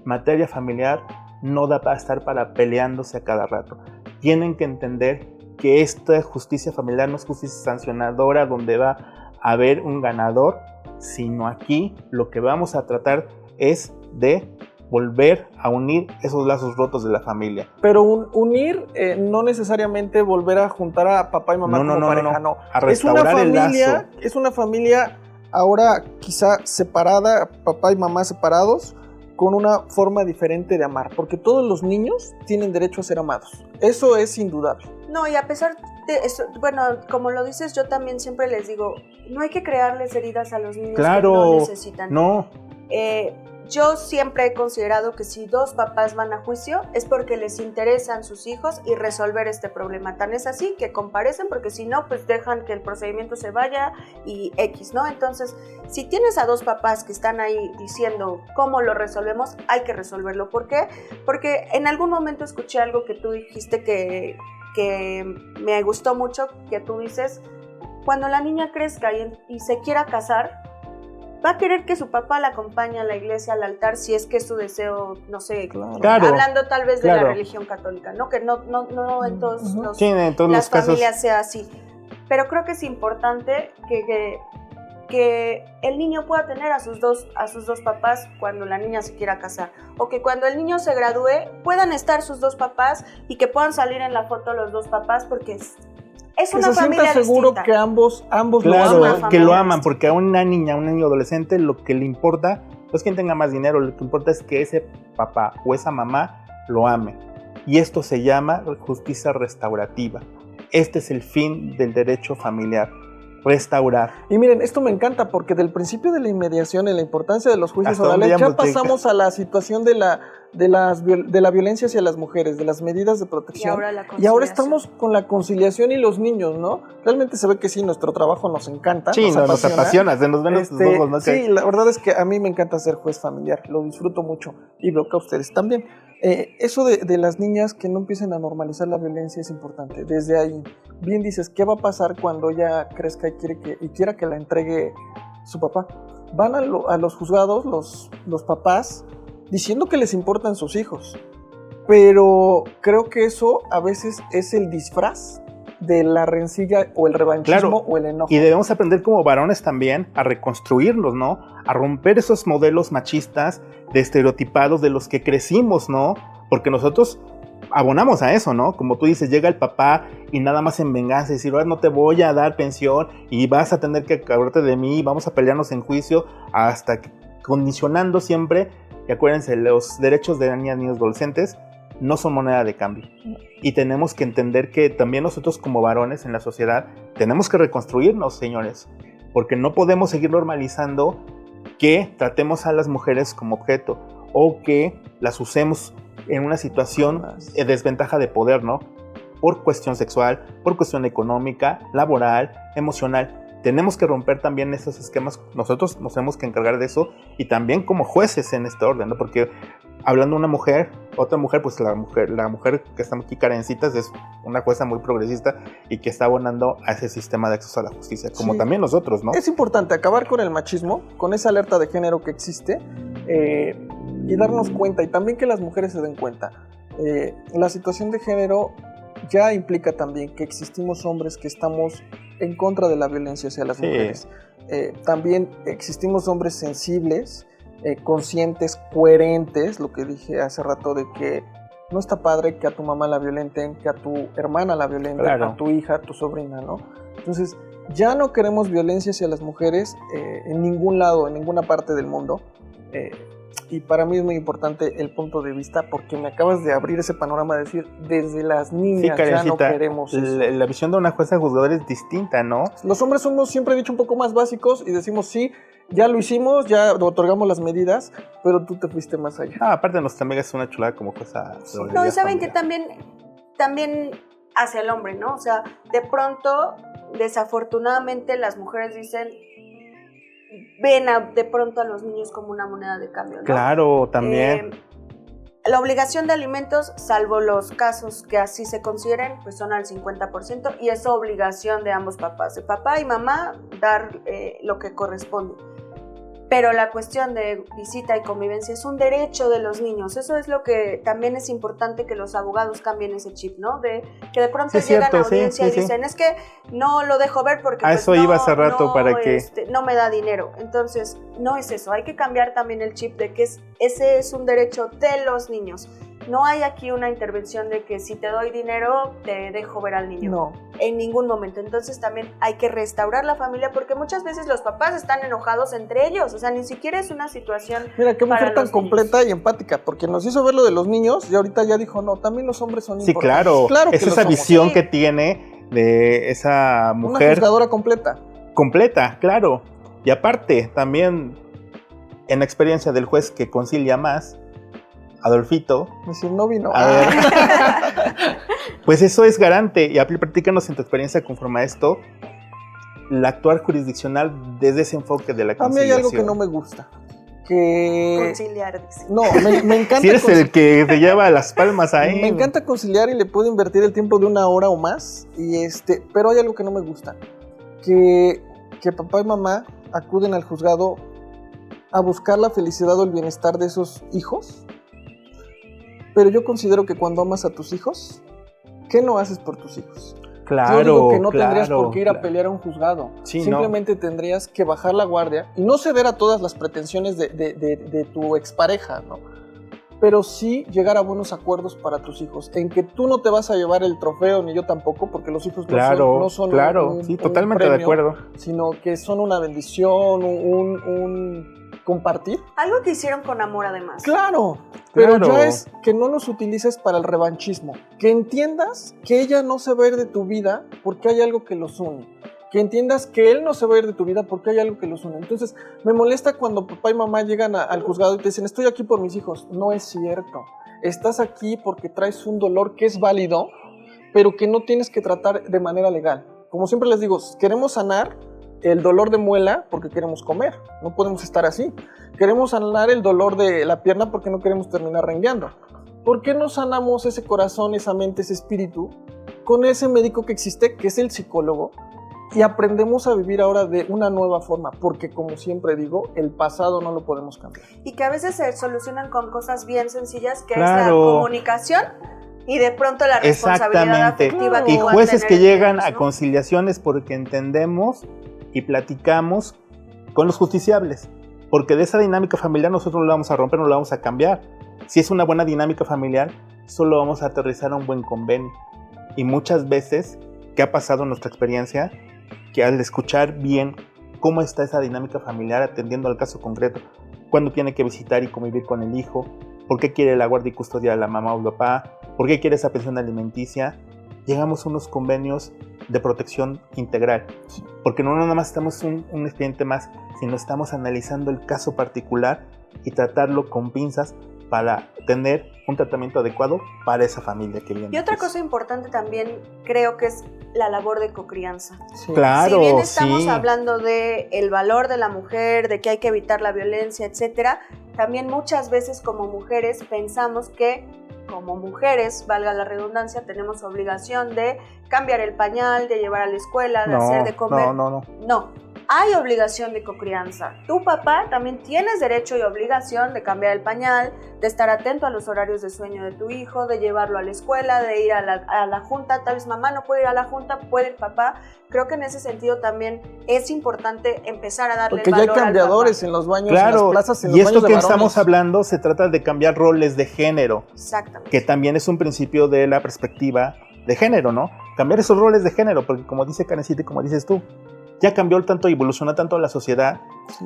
S3: Materia familiar no da para estar peleándose a cada rato. Tienen que entender que esta justicia familiar no es justicia sancionadora donde va a haber un ganador, sino aquí lo que vamos a tratar es de volver a unir esos lazos rotos de la familia.
S2: Pero unir no necesariamente volver a juntar a papá y mamá como pareja, no.
S3: A restaurar el lazo.
S2: Es una familia ahora quizá separada, papá y mamá separados, con una forma diferente de amar, porque todos los niños tienen derecho a ser amados. Eso es indudable.
S4: No, y a pesar de eso, bueno, como lo dices, yo también siempre les digo, no hay que crearles heridas a los niños que no necesitan.
S3: No.
S4: yo siempre he considerado que si dos papás van a juicio es porque les interesan sus hijos y resolver este problema. Tan es así que comparecen, porque si no, pues dejan que el procedimiento se vaya y X, ¿no? Entonces, si tienes a dos papás que están ahí diciendo cómo lo resolvemos, hay que resolverlo. ¿Por qué? Porque en algún momento escuché algo que tú dijiste que me gustó mucho, que tú dices, cuando la niña crezca y se quiera casar, va a querer que su papá la acompañe a la iglesia, al altar, si es que es su deseo, no sé,
S3: Claro.
S4: hablando tal vez de
S3: Claro.
S4: la religión católica, ¿no? Que no en todos los,
S3: Sí, en todos
S4: las
S3: los casos.
S4: familias sea así. Pero creo que es importante que el niño pueda tener a sus dos papás cuando la niña se quiera casar, o que cuando el niño se gradúe puedan estar sus dos papás y que puedan salir en la foto los dos papás, porque es una
S2: que se
S4: familia
S2: sienta seguro
S4: distinta.
S2: que ambos
S3: Claro,
S2: lo aman.
S3: que lo aman, porque a una niña, a un niño adolescente, lo que le importa no es quien tenga más dinero, lo que importa es que ese papá o esa mamá lo ame. Y esto se llama justicia restaurativa. Este es el fin del derecho familiar, restaurar.
S2: Y miren, esto me encanta porque del principio de la inmediación y la importancia de los juicios
S3: ¿Hasta dónde
S2: orales ya
S3: íbamos,
S2: pasamos a la situación de la violencia hacia las mujeres, de las medidas de protección.
S4: Y ahora
S2: estamos con la conciliación y los niños, ¿no? Realmente se ve que sí, nuestro trabajo nos encanta.
S3: Sí, nos apasiona, se nos ven los ojos, ¿no?
S2: Sí, la verdad es que a mí me encanta ser juez familiar, lo disfruto mucho y veo que a ustedes también. Eso de las niñas que no empiecen a normalizar la violencia es importante. Desde ahí, bien dices, ¿qué va a pasar cuando ella crezca y quiera que la entregue su papá? Van a los juzgados, los papás, diciendo que les importan sus hijos. Pero creo que eso a veces es el disfraz de la rencilla o el revanchismo o el enojo.
S3: Y debemos aprender como varones también a reconstruirlos, ¿no? A romper esos modelos machistas de estereotipados de los que crecimos, ¿no? Porque nosotros abonamos a eso, ¿no? Como tú dices, llega el papá y nada más en venganza, decir, ahora no te voy a dar pensión y vas a tener que acabarse de mí, vamos a pelearnos en juicio, hasta que, condicionando siempre, y acuérdense, los derechos de niñas, niños, adolescentes no son moneda de cambio. Y tenemos que entender que también nosotros como varones en la sociedad tenemos que reconstruirnos, señores, porque no podemos seguir normalizando que tratemos a las mujeres como objeto o que las usemos en una situación de desventaja de poder, ¿no? Por cuestión sexual, por cuestión económica, laboral, emocional. Tenemos que romper también esos esquemas. Nosotros nos tenemos que encargar de eso y también como jueces en este orden, ¿no? Porque hablando de una mujer, otra mujer, pues la mujer que está aquí, Karencitas, es una jueza muy progresista y que está abonando a ese sistema de acceso a la justicia, como también nosotros, ¿no?
S2: Es importante acabar con el machismo, con esa alerta de género que existe, y darnos cuenta, y también que las mujeres se den cuenta. La situación de género ya implica también que existimos hombres que estamos en contra de la violencia hacia las mujeres. También existimos hombres sensibles, conscientes, coherentes, lo que dije hace rato de que no está padre que a tu mamá la violenten, que a tu hermana la violenten, a tu hija, a tu sobrina, ¿no? Entonces, ya no queremos violencia hacia las mujeres en ningún lado, en ninguna parte del mundo. Y para mí es muy importante el punto de vista, porque me acabas de abrir ese panorama de decir, desde las niñas ya no queremos eso.
S3: La visión de una jueza juzgadora es distinta, ¿no?
S2: Los hombres somos, siempre he dicho, un poco más básicos y decimos, sí, ya lo hicimos, ya otorgamos las medidas, pero tú te fuiste más allá.
S3: Aparte nuestra amiga es una chulada como jueza.
S4: No, y saben que también hacia el hombre, ¿no? O sea, de pronto, desafortunadamente, las mujeres dicen, ven de pronto a los niños como una moneda de cambio, ¿no?
S3: Claro, también.
S4: La obligación de alimentos, salvo los casos que así se consideren, pues son al 50% y es obligación de ambos papás, de papá y mamá, dar lo que corresponde. Pero la cuestión de visita y convivencia es un derecho de los niños. Eso es lo que también es importante que los abogados cambien ese chip, ¿no? De que de pronto llegan a audiencia y dicen, es que no lo dejo ver porque
S3: a
S4: pues,
S3: eso iba hace rato para que
S4: no me da dinero. Entonces, no es eso. Hay que cambiar también el chip de que ese es un derecho de los niños. No hay aquí una intervención de que si te doy dinero, te dejo ver al niño.
S2: No.
S4: En ningún momento. Entonces también hay que restaurar la familia porque muchas veces los papás están enojados entre ellos. O sea, ni siquiera es una situación.
S2: Mira, qué mujer tan
S4: niños.
S2: Completa y empática, porque nos hizo ver lo de los niños y ahorita ya dijo, no, también los hombres son importantes.
S3: Sí, claro.
S2: Que
S3: es esa visión que tiene de esa mujer.
S2: Una juzgadora completa.
S3: Completa, claro. Y aparte, también en la experiencia del juez que concilia más, Adolfito,
S2: Es decir, no vino.
S3: a ver, pues eso es garante. Y platícanos en tu experiencia conforme a esto, el actuar jurisdiccional desde ese enfoque de la
S2: A mí
S3: conciliación.
S2: hay algo que no me gusta. Que...
S4: Conciliar, dice.
S2: No, me encanta...
S3: Si eres el que te lleva las palmas ahí.
S2: Me encanta conciliar y le puedo invertir el tiempo de 1 hora o más. Pero hay algo que no me gusta. Que papá y mamá acuden al juzgado a buscar la felicidad o el bienestar de esos hijos. Pero yo considero que cuando amas a tus hijos, ¿qué no haces por tus hijos?
S3: Claro,
S2: Yo digo que no tendrías
S3: claro,
S2: por qué ir a pelear a un juzgado.
S3: Sí,
S2: Simplemente tendrías que bajar la guardia y no ceder a todas las pretensiones de tu expareja, ¿no? Pero sí llegar a buenos acuerdos para tus hijos, en que tú no te vas a llevar el trofeo, ni yo tampoco, porque los hijos no son
S3: sí,
S2: un
S3: totalmente
S2: premio,
S3: de acuerdo.
S2: sino que son una bendición, un compartir.
S4: Algo que hicieron con amor además.
S2: Claro, pero
S3: Claro.
S2: ya es que no los utilices para el revanchismo. Que entiendas que ella no se va a ir de tu vida porque hay algo que los une. Que entiendas que él no se va a ir de tu vida porque hay algo que los une. Entonces, me molesta cuando papá y mamá llegan al juzgado y te dicen, estoy aquí por mis hijos. No es cierto. Estás aquí porque traes un dolor que es válido, pero que no tienes que tratar de manera legal. Como siempre les digo, queremos sanar el dolor de muela porque queremos comer. No podemos estar así. Queremos sanar el dolor de la pierna porque no queremos terminar rengueando. ¿Por qué no sanamos ese corazón, esa mente, ese espíritu con ese médico que existe, que es el psicólogo? Y aprendemos a vivir ahora de una nueva forma, porque como siempre digo, el pasado no lo podemos cambiar.
S4: Y que a veces se solucionan con cosas bien sencillas, que
S3: Claro.
S4: es la comunicación y de pronto la responsabilidad
S3: Exactamente.
S4: afectiva.
S3: Y
S4: que puedan
S3: jueces
S4: tener
S3: que llegan
S4: ellos,
S3: a
S4: ¿no?
S3: conciliaciones porque entendemos y platicamos con los justiciables. Porque de esa dinámica familiar nosotros no la vamos a romper, no la vamos a cambiar. Si es una buena dinámica familiar, solo vamos a aterrizar a un buen convenio. Y muchas veces, ¿qué ha pasado en nuestra experiencia? Que al escuchar bien cómo está esa dinámica familiar atendiendo al caso concreto, cuándo tiene que visitar y convivir con el hijo, por qué quiere la guardia y custodia de la mamá o el papá, por qué quiere esa pensión alimenticia, llegamos a unos convenios de protección integral. Porque no nada más estamos un expediente más, sino estamos analizando el caso particular y tratarlo con pinzas para tener un tratamiento adecuado para esa familia que viene.
S4: Y otra cosa importante también creo que es la labor de cocrianza.
S2: Sí.
S3: Claro,
S4: Si bien estamos
S3: sí.
S4: hablando de el valor de la mujer, de que hay que evitar la violencia, etcétera, también muchas veces como mujeres pensamos que como mujeres, valga la redundancia, tenemos obligación de cambiar el pañal, de llevar a la escuela, de hacer de comer.
S3: No.
S4: No, hay obligación de cocrianza. Tu papá también tienes derecho y obligación de cambiar el pañal, de estar atento a los horarios de sueño de tu hijo, de llevarlo a la escuela, de ir a la junta. Tal vez mamá no puede ir a la junta, puede el papá. Creo que en ese sentido también es importante empezar a darle
S2: Porque ya
S4: valor
S2: hay cambiadores
S4: al papá.
S2: en los baños,
S3: Claro,
S2: en las plazas, en los
S3: y esto
S2: baños de
S3: que
S2: varones.
S3: estamos hablando se trata de cambiar roles de género,
S4: Exactamente.
S3: que también es un principio de la perspectiva de género, ¿no? Cambiar esos roles de género, porque como dice Karencita y como dices tú, ya cambió tanto y evolucionó tanto la sociedad.
S2: Sí.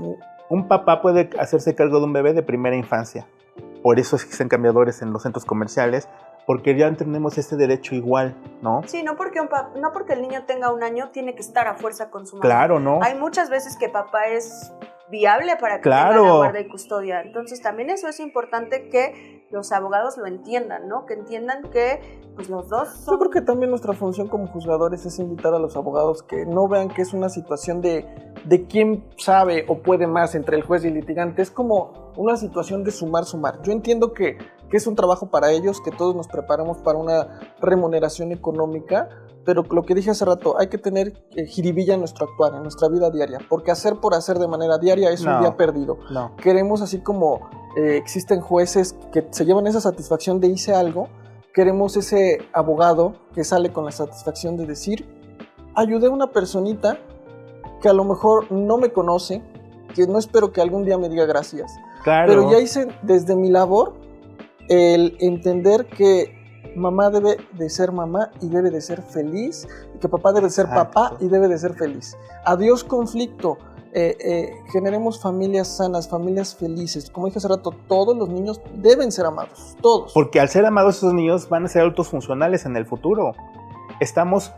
S3: Un papá puede hacerse cargo de un bebé de primera infancia. Por eso existen cambiadores en los centros comerciales, porque ya tenemos este derecho igual, ¿no?
S4: Sí, no porque el niño tenga 1 año tiene que estar a fuerza con su mamá.
S3: Claro, ¿no?
S4: Hay muchas veces que papá es viable para que
S3: Claro.
S4: tenga la guardia y custodia. Entonces también eso es importante que los abogados lo entiendan, ¿no? Que entiendan que pues los dos son...
S2: Yo creo que también nuestra función como juzgadores es invitar a los abogados que no vean que es una situación de quién sabe o puede más entre el juez y el litigante. Es como una situación de sumar. Yo entiendo que es un trabajo para ellos, que todos nos preparamos para una remuneración económica, pero lo que dije hace rato, hay que tener jiribilla en nuestro actuar, en nuestra vida diaria, porque hacer por hacer de manera diaria es un día perdido.
S3: No.
S2: Queremos, así como existen jueces que se llevan esa satisfacción de hice algo, queremos ese abogado que sale con la satisfacción de decir, ayudé a una personita que a lo mejor no me conoce, que no espero que algún día me diga gracias,
S3: Claro.
S2: pero ya hice desde mi labor el entender que mamá debe de ser mamá y debe de ser feliz, y que papá debe de ser
S3: Exacto.
S2: papá y debe de ser feliz. Adiós conflicto. Generemos familias sanas, familias felices. Como dije hace rato, todos los niños deben ser amados, todos.
S3: Porque al ser amados esos niños van a ser adultos funcionales en el futuro. Estamos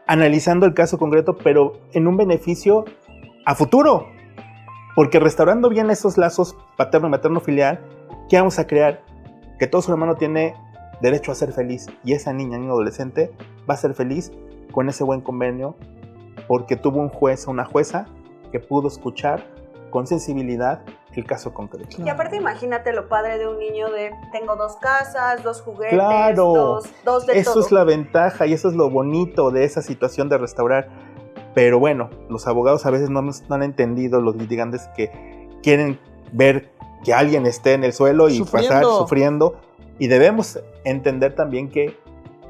S3: analizando el caso concreto, pero en un beneficio a futuro. Porque restaurando bien esos lazos paterno y materno filial, ¿qué vamos a crear? Que todo ser humano tiene derecho a ser feliz, y esa niña, niño adolescente va a ser feliz con ese buen convenio porque tuvo un juez o una jueza que pudo escuchar con sensibilidad el caso concreto.
S4: Y aparte imagínate lo padre de un niño de tengo 2 casas, 2 juguetes,
S3: Claro,
S4: dos de
S3: eso
S4: todo.
S3: es la ventaja y eso es lo bonito de esa situación de restaurar. Pero bueno, los abogados a veces no han entendido, los litigantes, que quieren ver que alguien esté en el suelo y pasar sufriendo. Y debemos entender también que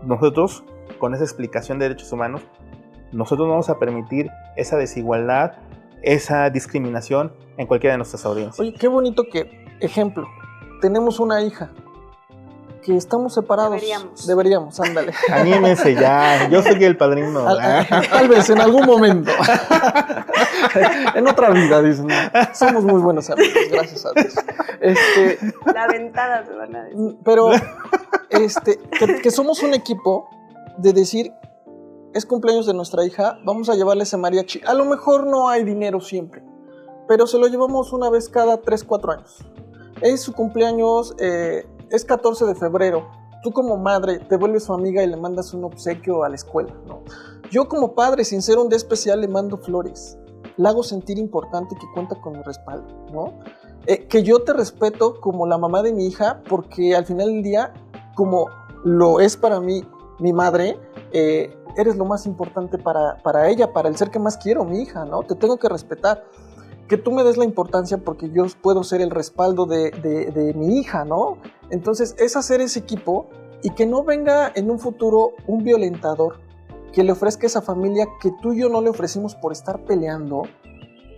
S3: nosotros, con esa explicación de derechos humanos, nosotros no vamos a permitir esa desigualdad, esa discriminación en cualquiera de nuestras audiencias.
S2: Oye, qué bonito que, ejemplo, tenemos una hija que estamos separados. Deberíamos, ándale.
S3: Anímense ya, yo soy el padrino.
S2: Tal vez en algún momento. En otra vida, dicen. Somos muy buenos amigos, gracias a Dios.
S4: La ventada se van a decir.
S2: Pero que somos un equipo de decir, es cumpleaños de nuestra hija, vamos a llevarle ese mariachi. A lo mejor no hay dinero siempre, pero se lo llevamos una vez cada 3-4 años. Es su cumpleaños, es 14 de febrero. Tú como madre te vuelves su amiga y le mandas un obsequio a la escuela, ¿no? Yo como padre, sin ser un día especial, le mando flores. La hago sentir importante, que cuenta con mi respaldo, ¿no? Que yo te respeto como la mamá de mi hija, porque al final del día, como lo es para mí mi madre, eres lo más importante para ella, para el ser que más quiero, mi hija, ¿no? Te tengo que respetar. Que tú me des la importancia porque yo puedo ser el respaldo de mi hija, ¿no? Entonces es hacer ese equipo y que no venga en un futuro un violentador que le ofrezca esa familia que tú y yo no le ofrecimos por estar peleando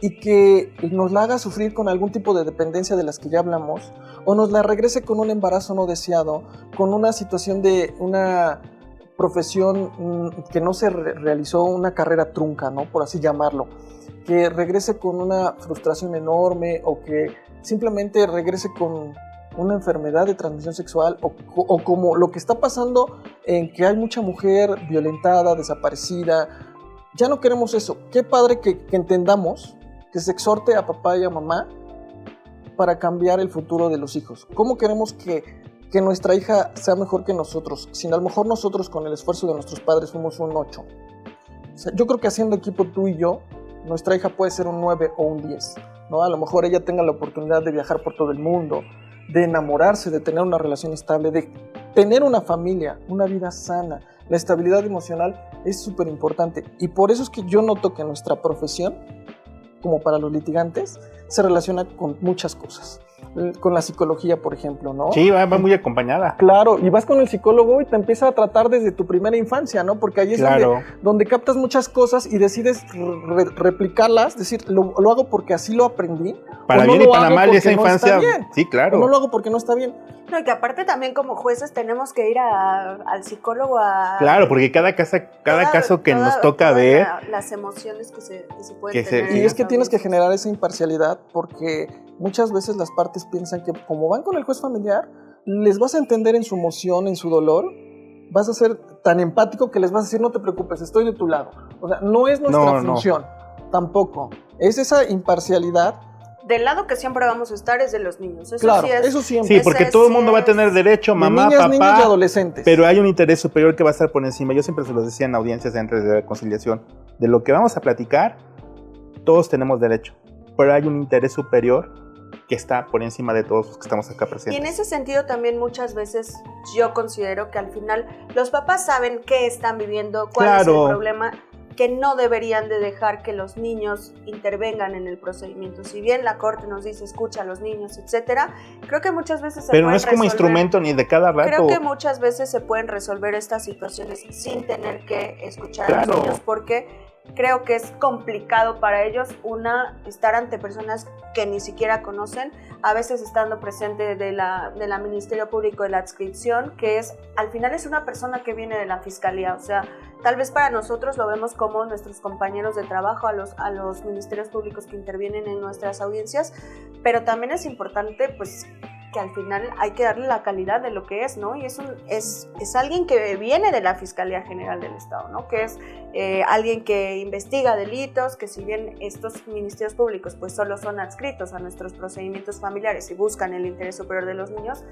S2: y que nos la haga sufrir con algún tipo de dependencia de las que ya hablamos, o nos la regrese con un embarazo no deseado, con una situación de una profesión que no se realizó, una carrera trunca, ¿no? Por así llamarlo, que regrese con una frustración enorme, o que simplemente regrese con una enfermedad de transmisión sexual, o como lo que está pasando en que hay mucha mujer violentada, desaparecida. Ya no queremos eso. Qué padre que entendamos, que se exhorte a papá y a mamá para cambiar el futuro de los hijos. ¿Cómo queremos que nuestra hija sea mejor que nosotros? Si a lo mejor nosotros, con el esfuerzo de nuestros padres, fuimos un 8. O sea, yo creo que haciendo equipo tú y yo, nuestra hija puede ser un 9 o un 10, ¿no? A lo mejor ella tenga la oportunidad de viajar por todo el mundo, de enamorarse, de tener una relación estable, de tener una familia, una vida sana. La estabilidad emocional es súper importante, y por eso es que yo noto que nuestra profesión, como para los litigantes, se relaciona con muchas cosas. Con la psicología, por ejemplo, ¿no?
S3: Sí, va muy acompañada.
S2: Claro, y vas con el psicólogo y te empieza a tratar desde tu primera infancia, ¿no? Porque ahí es donde captas muchas cosas y decides replicarlas, decir, lo hago porque así lo aprendí.
S3: Para bien y para mal, esa infancia. Sí, claro.
S2: O no lo hago porque no está bien.
S4: No, y que aparte también como jueces tenemos que ir al psicólogo a...
S3: Claro, porque cada caso que nos toca ver...
S4: Las emociones que se pueden tener.
S2: Y es que tienes que generar esa imparcialidad, porque muchas veces las partes piensan que como van con el juez familiar, les vas a entender en su emoción, en su dolor, vas a ser tan empático que les vas a decir, no te preocupes, estoy de tu lado. O sea, no es nuestra función, tampoco. Es esa imparcialidad.
S4: Del lado que siempre vamos a estar es de los niños. Eso
S2: claro,
S4: sí es,
S2: eso siempre.
S3: Sí, porque todo el mundo va a tener derecho, mamá,
S2: niñas,
S3: papá,
S2: niños y adolescentes.
S3: Pero hay un interés superior que va a estar por encima. Yo siempre se los decía en audiencias antes de la conciliación. De lo que vamos a platicar, todos tenemos derecho, pero hay un interés superior que está por encima de todos los que estamos acá presentes.
S4: Y en ese sentido también muchas veces yo considero que al final los papás saben qué están viviendo, cuál es el problema, que no deberían de dejar que los niños intervengan en el procedimiento. Si bien la corte nos dice escucha a los niños, etcétera, creo que muchas veces
S3: pero no es como instrumento ni de cada rato.
S4: Creo que muchas veces se pueden resolver estas situaciones sin tener que escuchar a los niños, porque creo que es complicado para ellos, estar ante personas que ni siquiera conocen, a veces estando presente de la Ministerio Público de la Adscripción, que al final es una persona que viene de la Fiscalía. O sea, tal vez para nosotros lo vemos como nuestros compañeros de trabajo, a los ministerios públicos que intervienen en nuestras audiencias, pero también es importante, pues, que al final hay que darle la calidad de lo que es, ¿no? Y es alguien que viene de la Fiscalía General del Estado, ¿no? Que es alguien que investiga delitos, que si bien estos ministerios públicos pues solo son adscritos a nuestros procedimientos familiares y buscan el interés superior de los niños,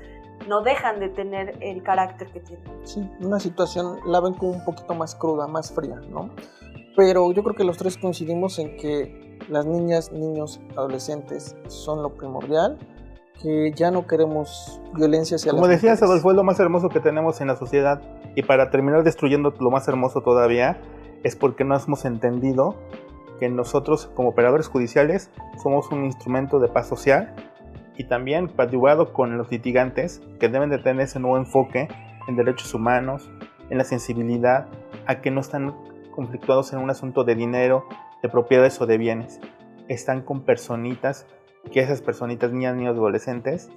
S4: no dejan de tener el carácter que tienen.
S2: Sí, una situación la ven como un poquito más cruda, más fría, ¿no? Pero yo creo que los tres coincidimos en que las niñas, niños, adolescentes son lo primordial, que ya no queremos violencia hacia las mujeres.
S3: Como decías, Adolfo, es lo más hermoso que tenemos en la sociedad, y para terminar destruyendo lo más hermoso todavía, es porque no hemos entendido que nosotros como operadores judiciales somos un instrumento de paz social, y también coadyuvado con los litigantes que deben de tener ese nuevo enfoque en derechos humanos, en la sensibilidad, a que no están conflictuados en un asunto de dinero, de propiedades o de bienes. Están con personitas, que esas personitas, niñas, niños, adolescentes,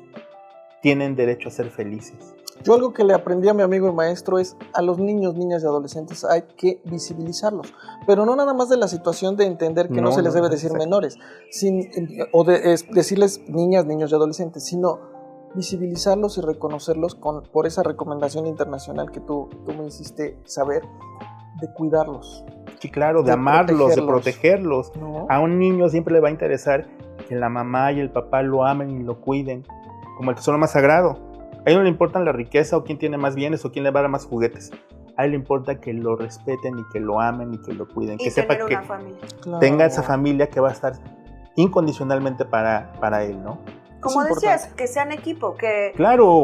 S3: tienen derecho a ser felices.
S2: Yo algo que le aprendí a mi amigo y maestro es a los niños, niñas y adolescentes hay que visibilizarlos, pero no nada más de la situación de entender que no se les debe decir menores, decirles niñas, niños y adolescentes, sino visibilizarlos y reconocerlos por esa recomendación internacional que tú me hiciste saber, de cuidarlos.
S3: Sí, claro, de amarlos, de protegerlos. ¿No? A un niño siempre le va a interesar que la mamá y el papá lo amen y lo cuiden, como el tesoro más sagrado. A él no le importa la riqueza o quién tiene más bienes o quién le va a dar más juguetes. A él le importa que lo respeten y que lo amen y que lo cuiden.
S4: Y
S3: que sepa que tenga esa familia que va a estar incondicionalmente para él, ¿no?
S4: Como decías, que sean equipo, que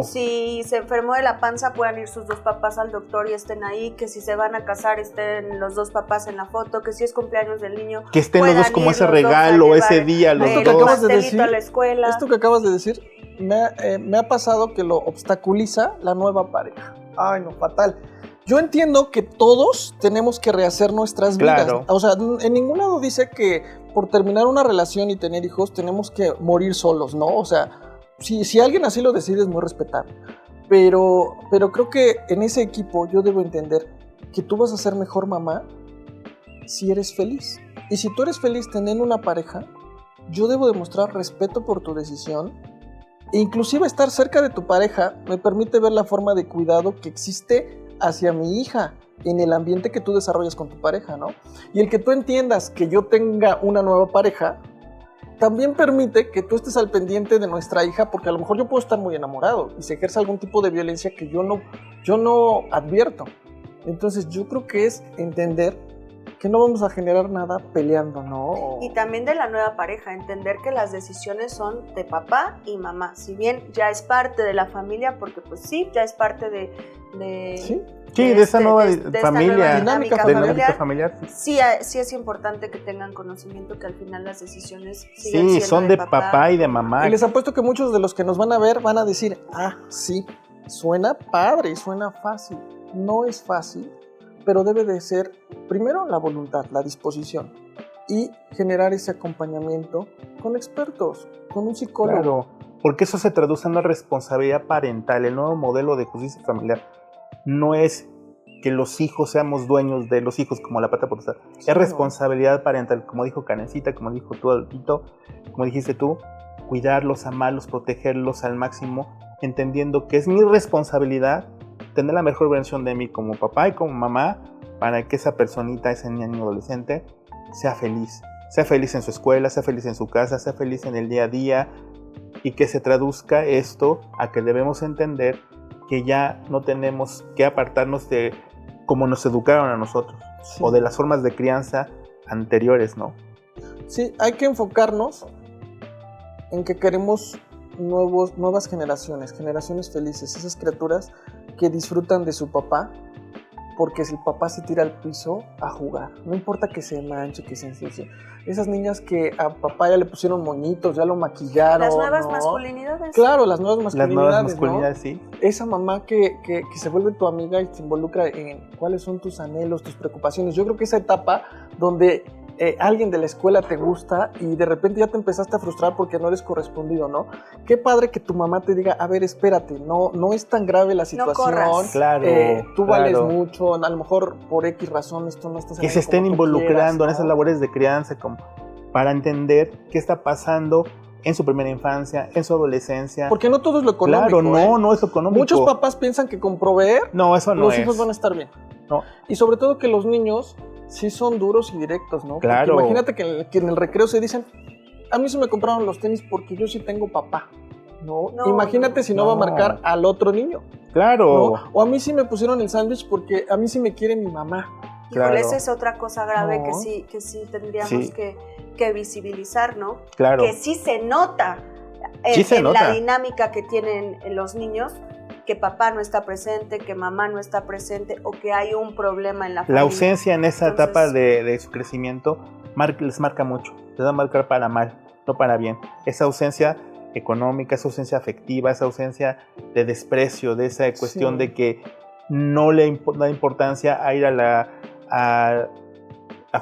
S4: si se enfermó de la panza puedan ir sus dos papás al doctor y estén ahí, que si se van a casar estén los dos papás en la foto, que si es cumpleaños del niño
S3: que estén los dos como ese regalo, ese día, los
S2: dos.
S4: A la escuela.
S2: Esto que acabas de decir me ha pasado que lo obstaculiza la nueva pareja. Ay, no, fatal. Yo entiendo que todos tenemos que rehacer nuestras vidas. O sea, en ningún lado dice que por terminar una relación y tener hijos tenemos que morir solos, ¿no? O sea, si alguien así lo decide es muy respetable. Pero creo que en ese equipo yo debo entender que tú vas a ser mejor mamá si eres feliz. Y si tú eres feliz teniendo una pareja, yo debo demostrar respeto por tu decisión. E inclusive estar cerca de tu pareja me permite ver la forma de cuidado que existe hacia mi hija en el ambiente que tú desarrollas con tu pareja, ¿no? Y el que tú entiendas que yo tenga una nueva pareja también permite que tú estés al pendiente de nuestra hija, porque a lo mejor yo puedo estar muy enamorado y se ejerce algún tipo de violencia que yo no advierto. Entonces yo creo que es entender que no vamos a generar nada peleando, ¿no?
S4: Y también de la nueva pareja, entender que las decisiones son de papá y mamá, si bien ya es parte de la familia, porque pues sí, ya es parte de
S3: esa nueva familia,
S4: dinámica
S3: familiar.
S4: Sí es importante que tengan conocimiento que al final las decisiones siguen siendo
S3: son de papá y de mamá.
S2: Y les apuesto que muchos de los que nos van a ver van a decir, sí, suena padre, suena fácil. No es fácil, pero debe de ser primero la voluntad, la disposición y generar ese acompañamiento con expertos, con un psicólogo.
S3: Claro, porque eso se traduce en una responsabilidad parental. El nuevo modelo de justicia familiar no es que los hijos seamos dueños de los hijos como la pata potestad. Sí, es responsabilidad parental, como dijo Karencita, como dijo tú, Adolfito, como dijiste tú, cuidarlos, amarlos, protegerlos al máximo, entendiendo que es mi responsabilidad tener la mejor versión de mí como papá y como mamá para que esa personita, ese niño adolescente, sea feliz en su escuela, sea feliz en su casa, sea feliz en el día a día, y que se traduzca esto a que debemos entender que ya no tenemos que apartarnos de cómo nos educaron a nosotros, o de las formas de crianza anteriores, ¿no?
S2: Sí, hay que enfocarnos en que queremos nuevas generaciones felices, esas criaturas que disfrutan de su papá, porque si el papá se tira al piso a jugar, no importa que se manche, que se ensucie. Esas niñas que a papá ya le pusieron moñitos, ya lo maquillaron.
S4: Las nuevas masculinidades.
S2: Claro, las nuevas masculinidades,
S3: ¿no? Sí.
S2: Esa mamá que se vuelve tu amiga y se involucra en cuáles son tus anhelos, tus preocupaciones. Yo creo que esa etapa donde alguien de la escuela te gusta y de repente ya te empezaste a frustrar porque no eres correspondido, ¿no? Qué padre que tu mamá te diga, a ver, espérate, no es tan grave la situación.
S4: No corras.
S3: Claro,
S2: tú vales mucho, a lo mejor por X razones tú no estás...
S3: Que se estén involucrando en esas labores de crianza para entender qué está pasando en su primera infancia, en su adolescencia.
S2: Porque no todo es lo económico.
S3: Claro, no es lo económico.
S2: Muchos papás piensan que con proveer
S3: no, eso no
S2: los
S3: es.
S2: hijos van a estar bien.
S3: No.
S2: Y sobre todo que los niños sí son duros y directos, ¿no?
S3: Claro.
S2: Porque imagínate que en el recreo se dicen, a mí se me compraron los tenis porque yo sí tengo papá, ¿no? Imagínate si no va a marcar al otro niño.
S3: Claro.
S2: ¿No? O a mí sí me pusieron el sándwich porque a mí sí me quiere mi mamá.
S4: Híjole, esa es otra cosa grave
S2: No.
S4: que sí tendríamos que visibilizar, ¿no?
S3: Claro.
S4: Que sí se nota en la dinámica que tienen los niños, que papá no está presente, que mamá no está presente o que hay un problema en la familia.
S3: La ausencia en esa etapa de su crecimiento les marca mucho, les va a marcar para mal, no para bien. Esa ausencia económica, esa ausencia afectiva, esa ausencia de desprecio, de esa cuestión de que no le da importancia a ir a la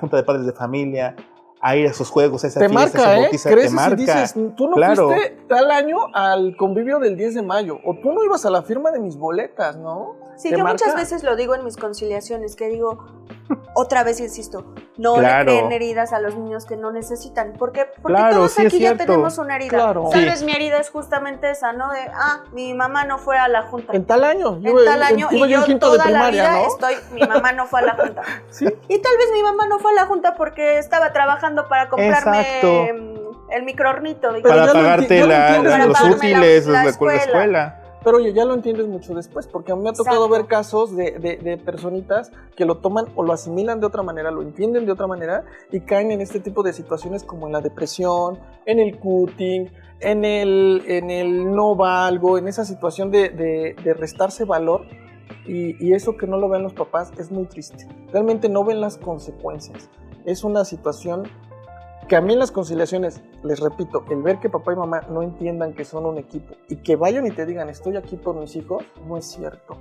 S3: junta de padres de familia, a ir a sus juegos, a esa
S2: te
S3: fiesta,
S2: marca,
S3: esa bautiza,
S2: creces
S3: te marca.
S2: Y dices, tú no fuiste tal año al convivio del 10 de mayo, o tú no ibas a la firma de mis boletas, ¿no?
S4: Sí, yo muchas veces lo digo en mis conciliaciones, que digo, otra vez insisto, no le creen heridas a los niños que no necesitan, porque todos aquí ya tenemos una herida. Tal vez mi herida es justamente esa, ¿no? De, mi mamá no fue a la junta.
S2: En tal año.
S4: Y yo toda la vida mi mamá no fue a la junta. ¿Sí? Y tal vez mi mamá no fue a la junta porque estaba trabajando para comprarme el microhornito.
S3: Para pagarte los útiles de la escuela.
S2: Pero oye, ya lo entiendes mucho después, porque a mí me ha tocado ver casos de personitas que lo toman o lo asimilan de otra manera, lo entienden de otra manera y caen en este tipo de situaciones como en la depresión, en el cutting, en el no valgo, en esa situación de restarse valor, y eso que no lo ven los papás es muy triste. Realmente no ven las consecuencias. Es una situación que a mí en las conciliaciones, les repito, el ver que papá y mamá no entiendan que son un equipo y que vayan y te digan estoy aquí por mis hijos, no es cierto.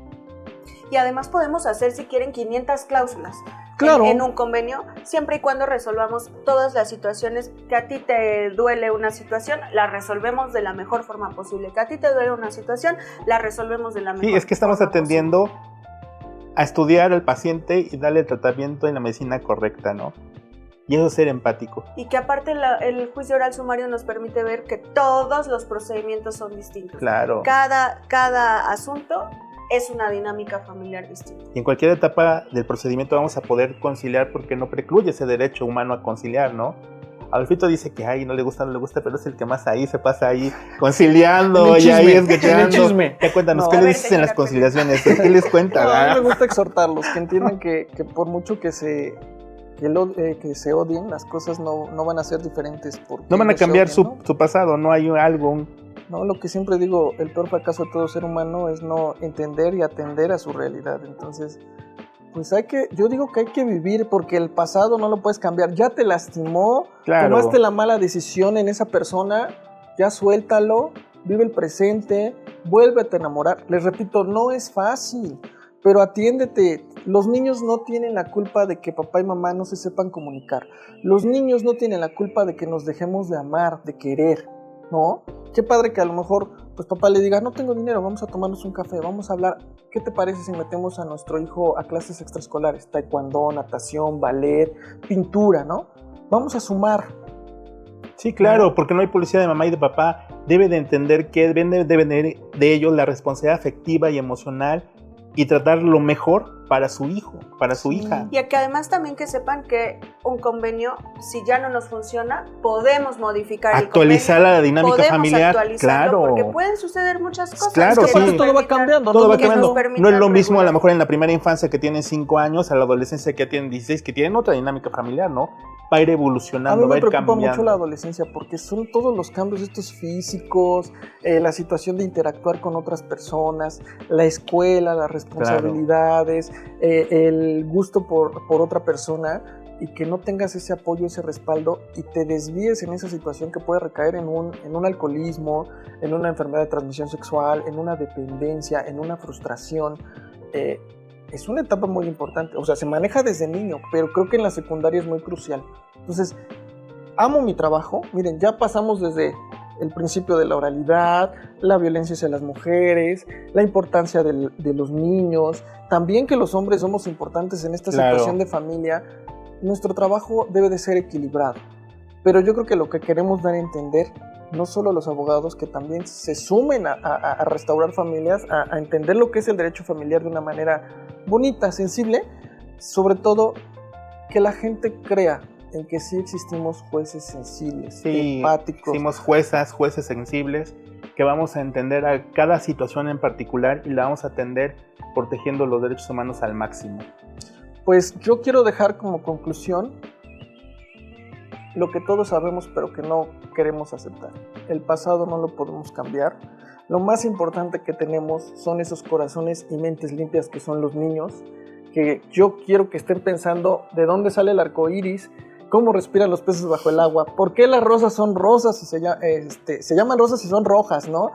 S4: Y además podemos hacer, si quieren, 500 cláusulas en un convenio, siempre y cuando resolvamos todas las situaciones. Que a ti te duele una situación, la resolvemos de la mejor forma posible. Que a ti te duele una situación, la resolvemos de la mejor forma posible.
S3: Sí, es que estamos atendiendo a estudiar al paciente y darle el tratamiento en la medicina correcta, ¿no? Y eso es ser empático.
S4: Y que aparte el juicio oral sumario nos permite ver que todos los procedimientos son distintos.
S3: Claro.
S4: Cada asunto es una dinámica familiar distinta.
S3: Y en cualquier etapa del procedimiento vamos a poder conciliar porque no precluye ese derecho humano a conciliar, ¿no? Adolfito dice que no le gusta, pero es el que más ahí se pasa ahí conciliando y ahí escuchando. Ya cuéntanos, ¿qué le dices en las conciliaciones? ¿Qué les cuenta?
S2: A mí me gusta exhortarlos, que entiendan que por mucho que se odien, las cosas no van a ser diferentes. No
S3: van a cambiar su pasado, no hay algo.
S2: No, lo que siempre digo, el peor fracaso de todo ser humano es no entender y atender a su realidad. Entonces, pues yo digo que hay que vivir, porque el pasado no lo puedes cambiar. Ya te lastimó, tomaste la mala decisión en esa persona, ya suéltalo, vive el presente, vuélvete a enamorar. Les repito, no es fácil, pero atiéndete. Los niños no tienen la culpa de que papá y mamá no se sepan comunicar. Los niños no tienen la culpa de que nos dejemos de amar, de querer, ¿no? Qué padre que a lo mejor pues papá le diga, no tengo dinero, vamos a tomarnos un café, vamos a hablar. ¿Qué te parece si metemos a nuestro hijo a clases extraescolares? Taekwondo, natación, ballet, pintura, ¿no? Vamos a sumar.
S3: Sí, claro, porque no hay policía de mamá y de papá. Debe de entender que deben de ellos la responsabilidad afectiva y emocional y tratar lo mejor para su hijo, para su hija.
S4: Y que además también que sepan que un convenio, si ya no nos funciona, podemos modificar
S3: actualizar la dinámica familiar, claro,
S4: porque pueden suceder muchas cosas.
S3: Claro,
S2: es que sí. Todo va cambiando.
S3: Todo va cambiando. No es lo mismo a lo mejor en la primera infancia que tienen 5 años, a la adolescencia que tienen 16, que tienen otra dinámica familiar, ¿no? Va a ir evolucionando, va a ir cambiando.
S2: A mí me preocupa mucho la adolescencia porque son todos los cambios estos físicos, la situación de interactuar con otras personas, la escuela, las responsabilidades, el gusto por otra persona, y que no tengas ese apoyo, ese respaldo, y te desvíes en esa situación que puede recaer en un alcoholismo, en una enfermedad de transmisión sexual, en una dependencia, en una frustración. Es una etapa muy importante, o sea, se maneja desde niño, pero creo que en la secundaria es muy crucial. Entonces, amo mi trabajo. Miren, ya pasamos desde el principio de la oralidad, la violencia hacia las mujeres, la importancia de los niños, también que los hombres somos importantes en esta situación de familia. Nuestro trabajo debe de ser equilibrado, pero yo creo que lo que queremos dar a entender no solo los abogados, que también se sumen a restaurar familias, a entender lo que es el derecho familiar de una manera bonita, sensible, sobre todo que la gente crea en que sí existimos jueces sensibles, empáticos.
S3: Somos jueces sensibles, que vamos a entender a cada situación en particular y la vamos a atender protegiendo los derechos humanos al máximo.
S2: Pues yo quiero dejar como conclusión lo que todos sabemos pero que no queremos aceptar. El pasado no lo podemos cambiar. Lo más importante que tenemos son esos corazones y mentes limpias que son los niños, que yo quiero que estén pensando de dónde sale el arco iris, cómo respiran los peces bajo el agua, por qué las rosas son rosas y se llaman rosas y son rojas, ¿no?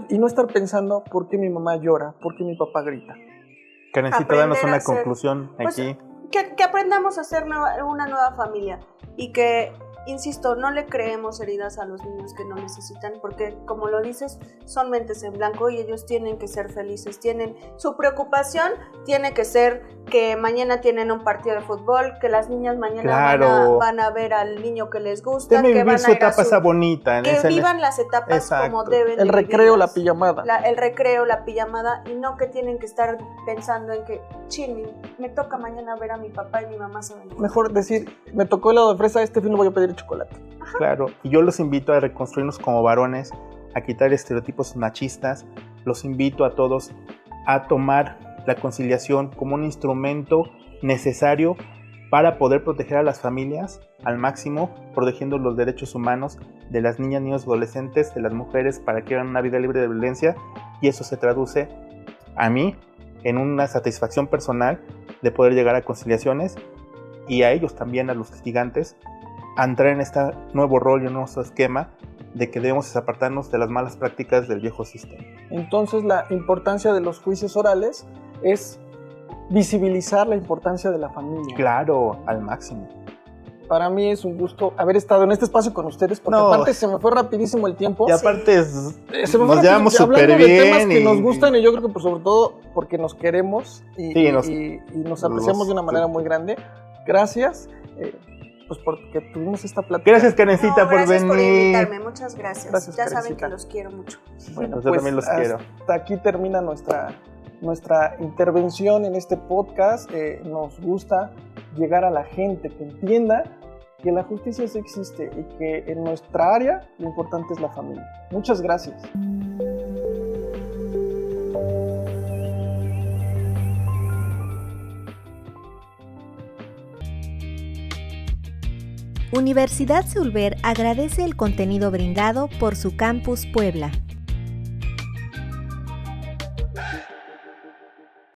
S2: Y no estar pensando por qué mi mamá llora, por qué mi papá grita.
S3: Karencita, danos una conclusión aquí.
S4: Que aprendamos a hacer una nueva familia y que, insisto, no le creemos heridas a los niños que no necesitan, porque, como lo dices, son mentes en blanco y ellos tienen que ser felices. Su preocupación tiene que ser que mañana tienen un partido de fútbol, que las niñas mañana van a ver al niño que les gusta, que van
S3: su etapa esa bonita.
S4: Que vivan las etapas como deben.
S2: El recreo, la pijamada.
S4: El recreo, la pijamada, y no que tienen que estar pensando en que, me toca mañana ver a mi papá y mi mamá se ven.
S2: Mejor decir, me tocó helado de fresa, este fin no voy a pedir chocolate.
S4: Ajá.
S3: Claro, y yo los invito a reconstruirnos como varones, a quitar estereotipos machistas. Los invito a todos a tomar la conciliación como un instrumento necesario para poder proteger a las familias al máximo, protegiendo los derechos humanos de las niñas, niños, adolescentes, de las mujeres, para que vivan una vida libre de violencia. Y eso se traduce a mí en una satisfacción personal de poder llegar a conciliaciones, y a ellos también, a los litigantes, a entrar en este nuevo rol y un nuevo esquema de que debemos apartarnos de las malas prácticas del viejo sistema.
S2: Entonces, la importancia de los juicios orales es visibilizar la importancia de la familia.
S3: Claro, al máximo.
S2: Para mí es un gusto haber estado en este espacio con ustedes, porque aparte se me fue rapidísimo el tiempo.
S3: Y aparte
S2: nos
S3: llevamos súper bien.
S2: Hablando de temas que nos gustan, y yo creo que por sobre todo porque nos queremos y nos apreciamos de una manera muy grande. Gracias. Pues porque tuvimos esta plática.
S3: Gracias, Karencita, por venir.
S4: Gracias por invitarme, muchas gracias.
S2: Gracias,
S4: ya
S2: Karencita.
S4: saben que los quiero mucho.
S2: Bueno,
S3: yo también los quiero.
S2: Hasta aquí termina nuestra intervención en este podcast. Nos gusta llegar a la gente que entienda que la justicia sí existe y que en nuestra área lo importante es la familia. Muchas gracias.
S1: Universidad Sulver agradece el contenido brindado por su Campus Puebla.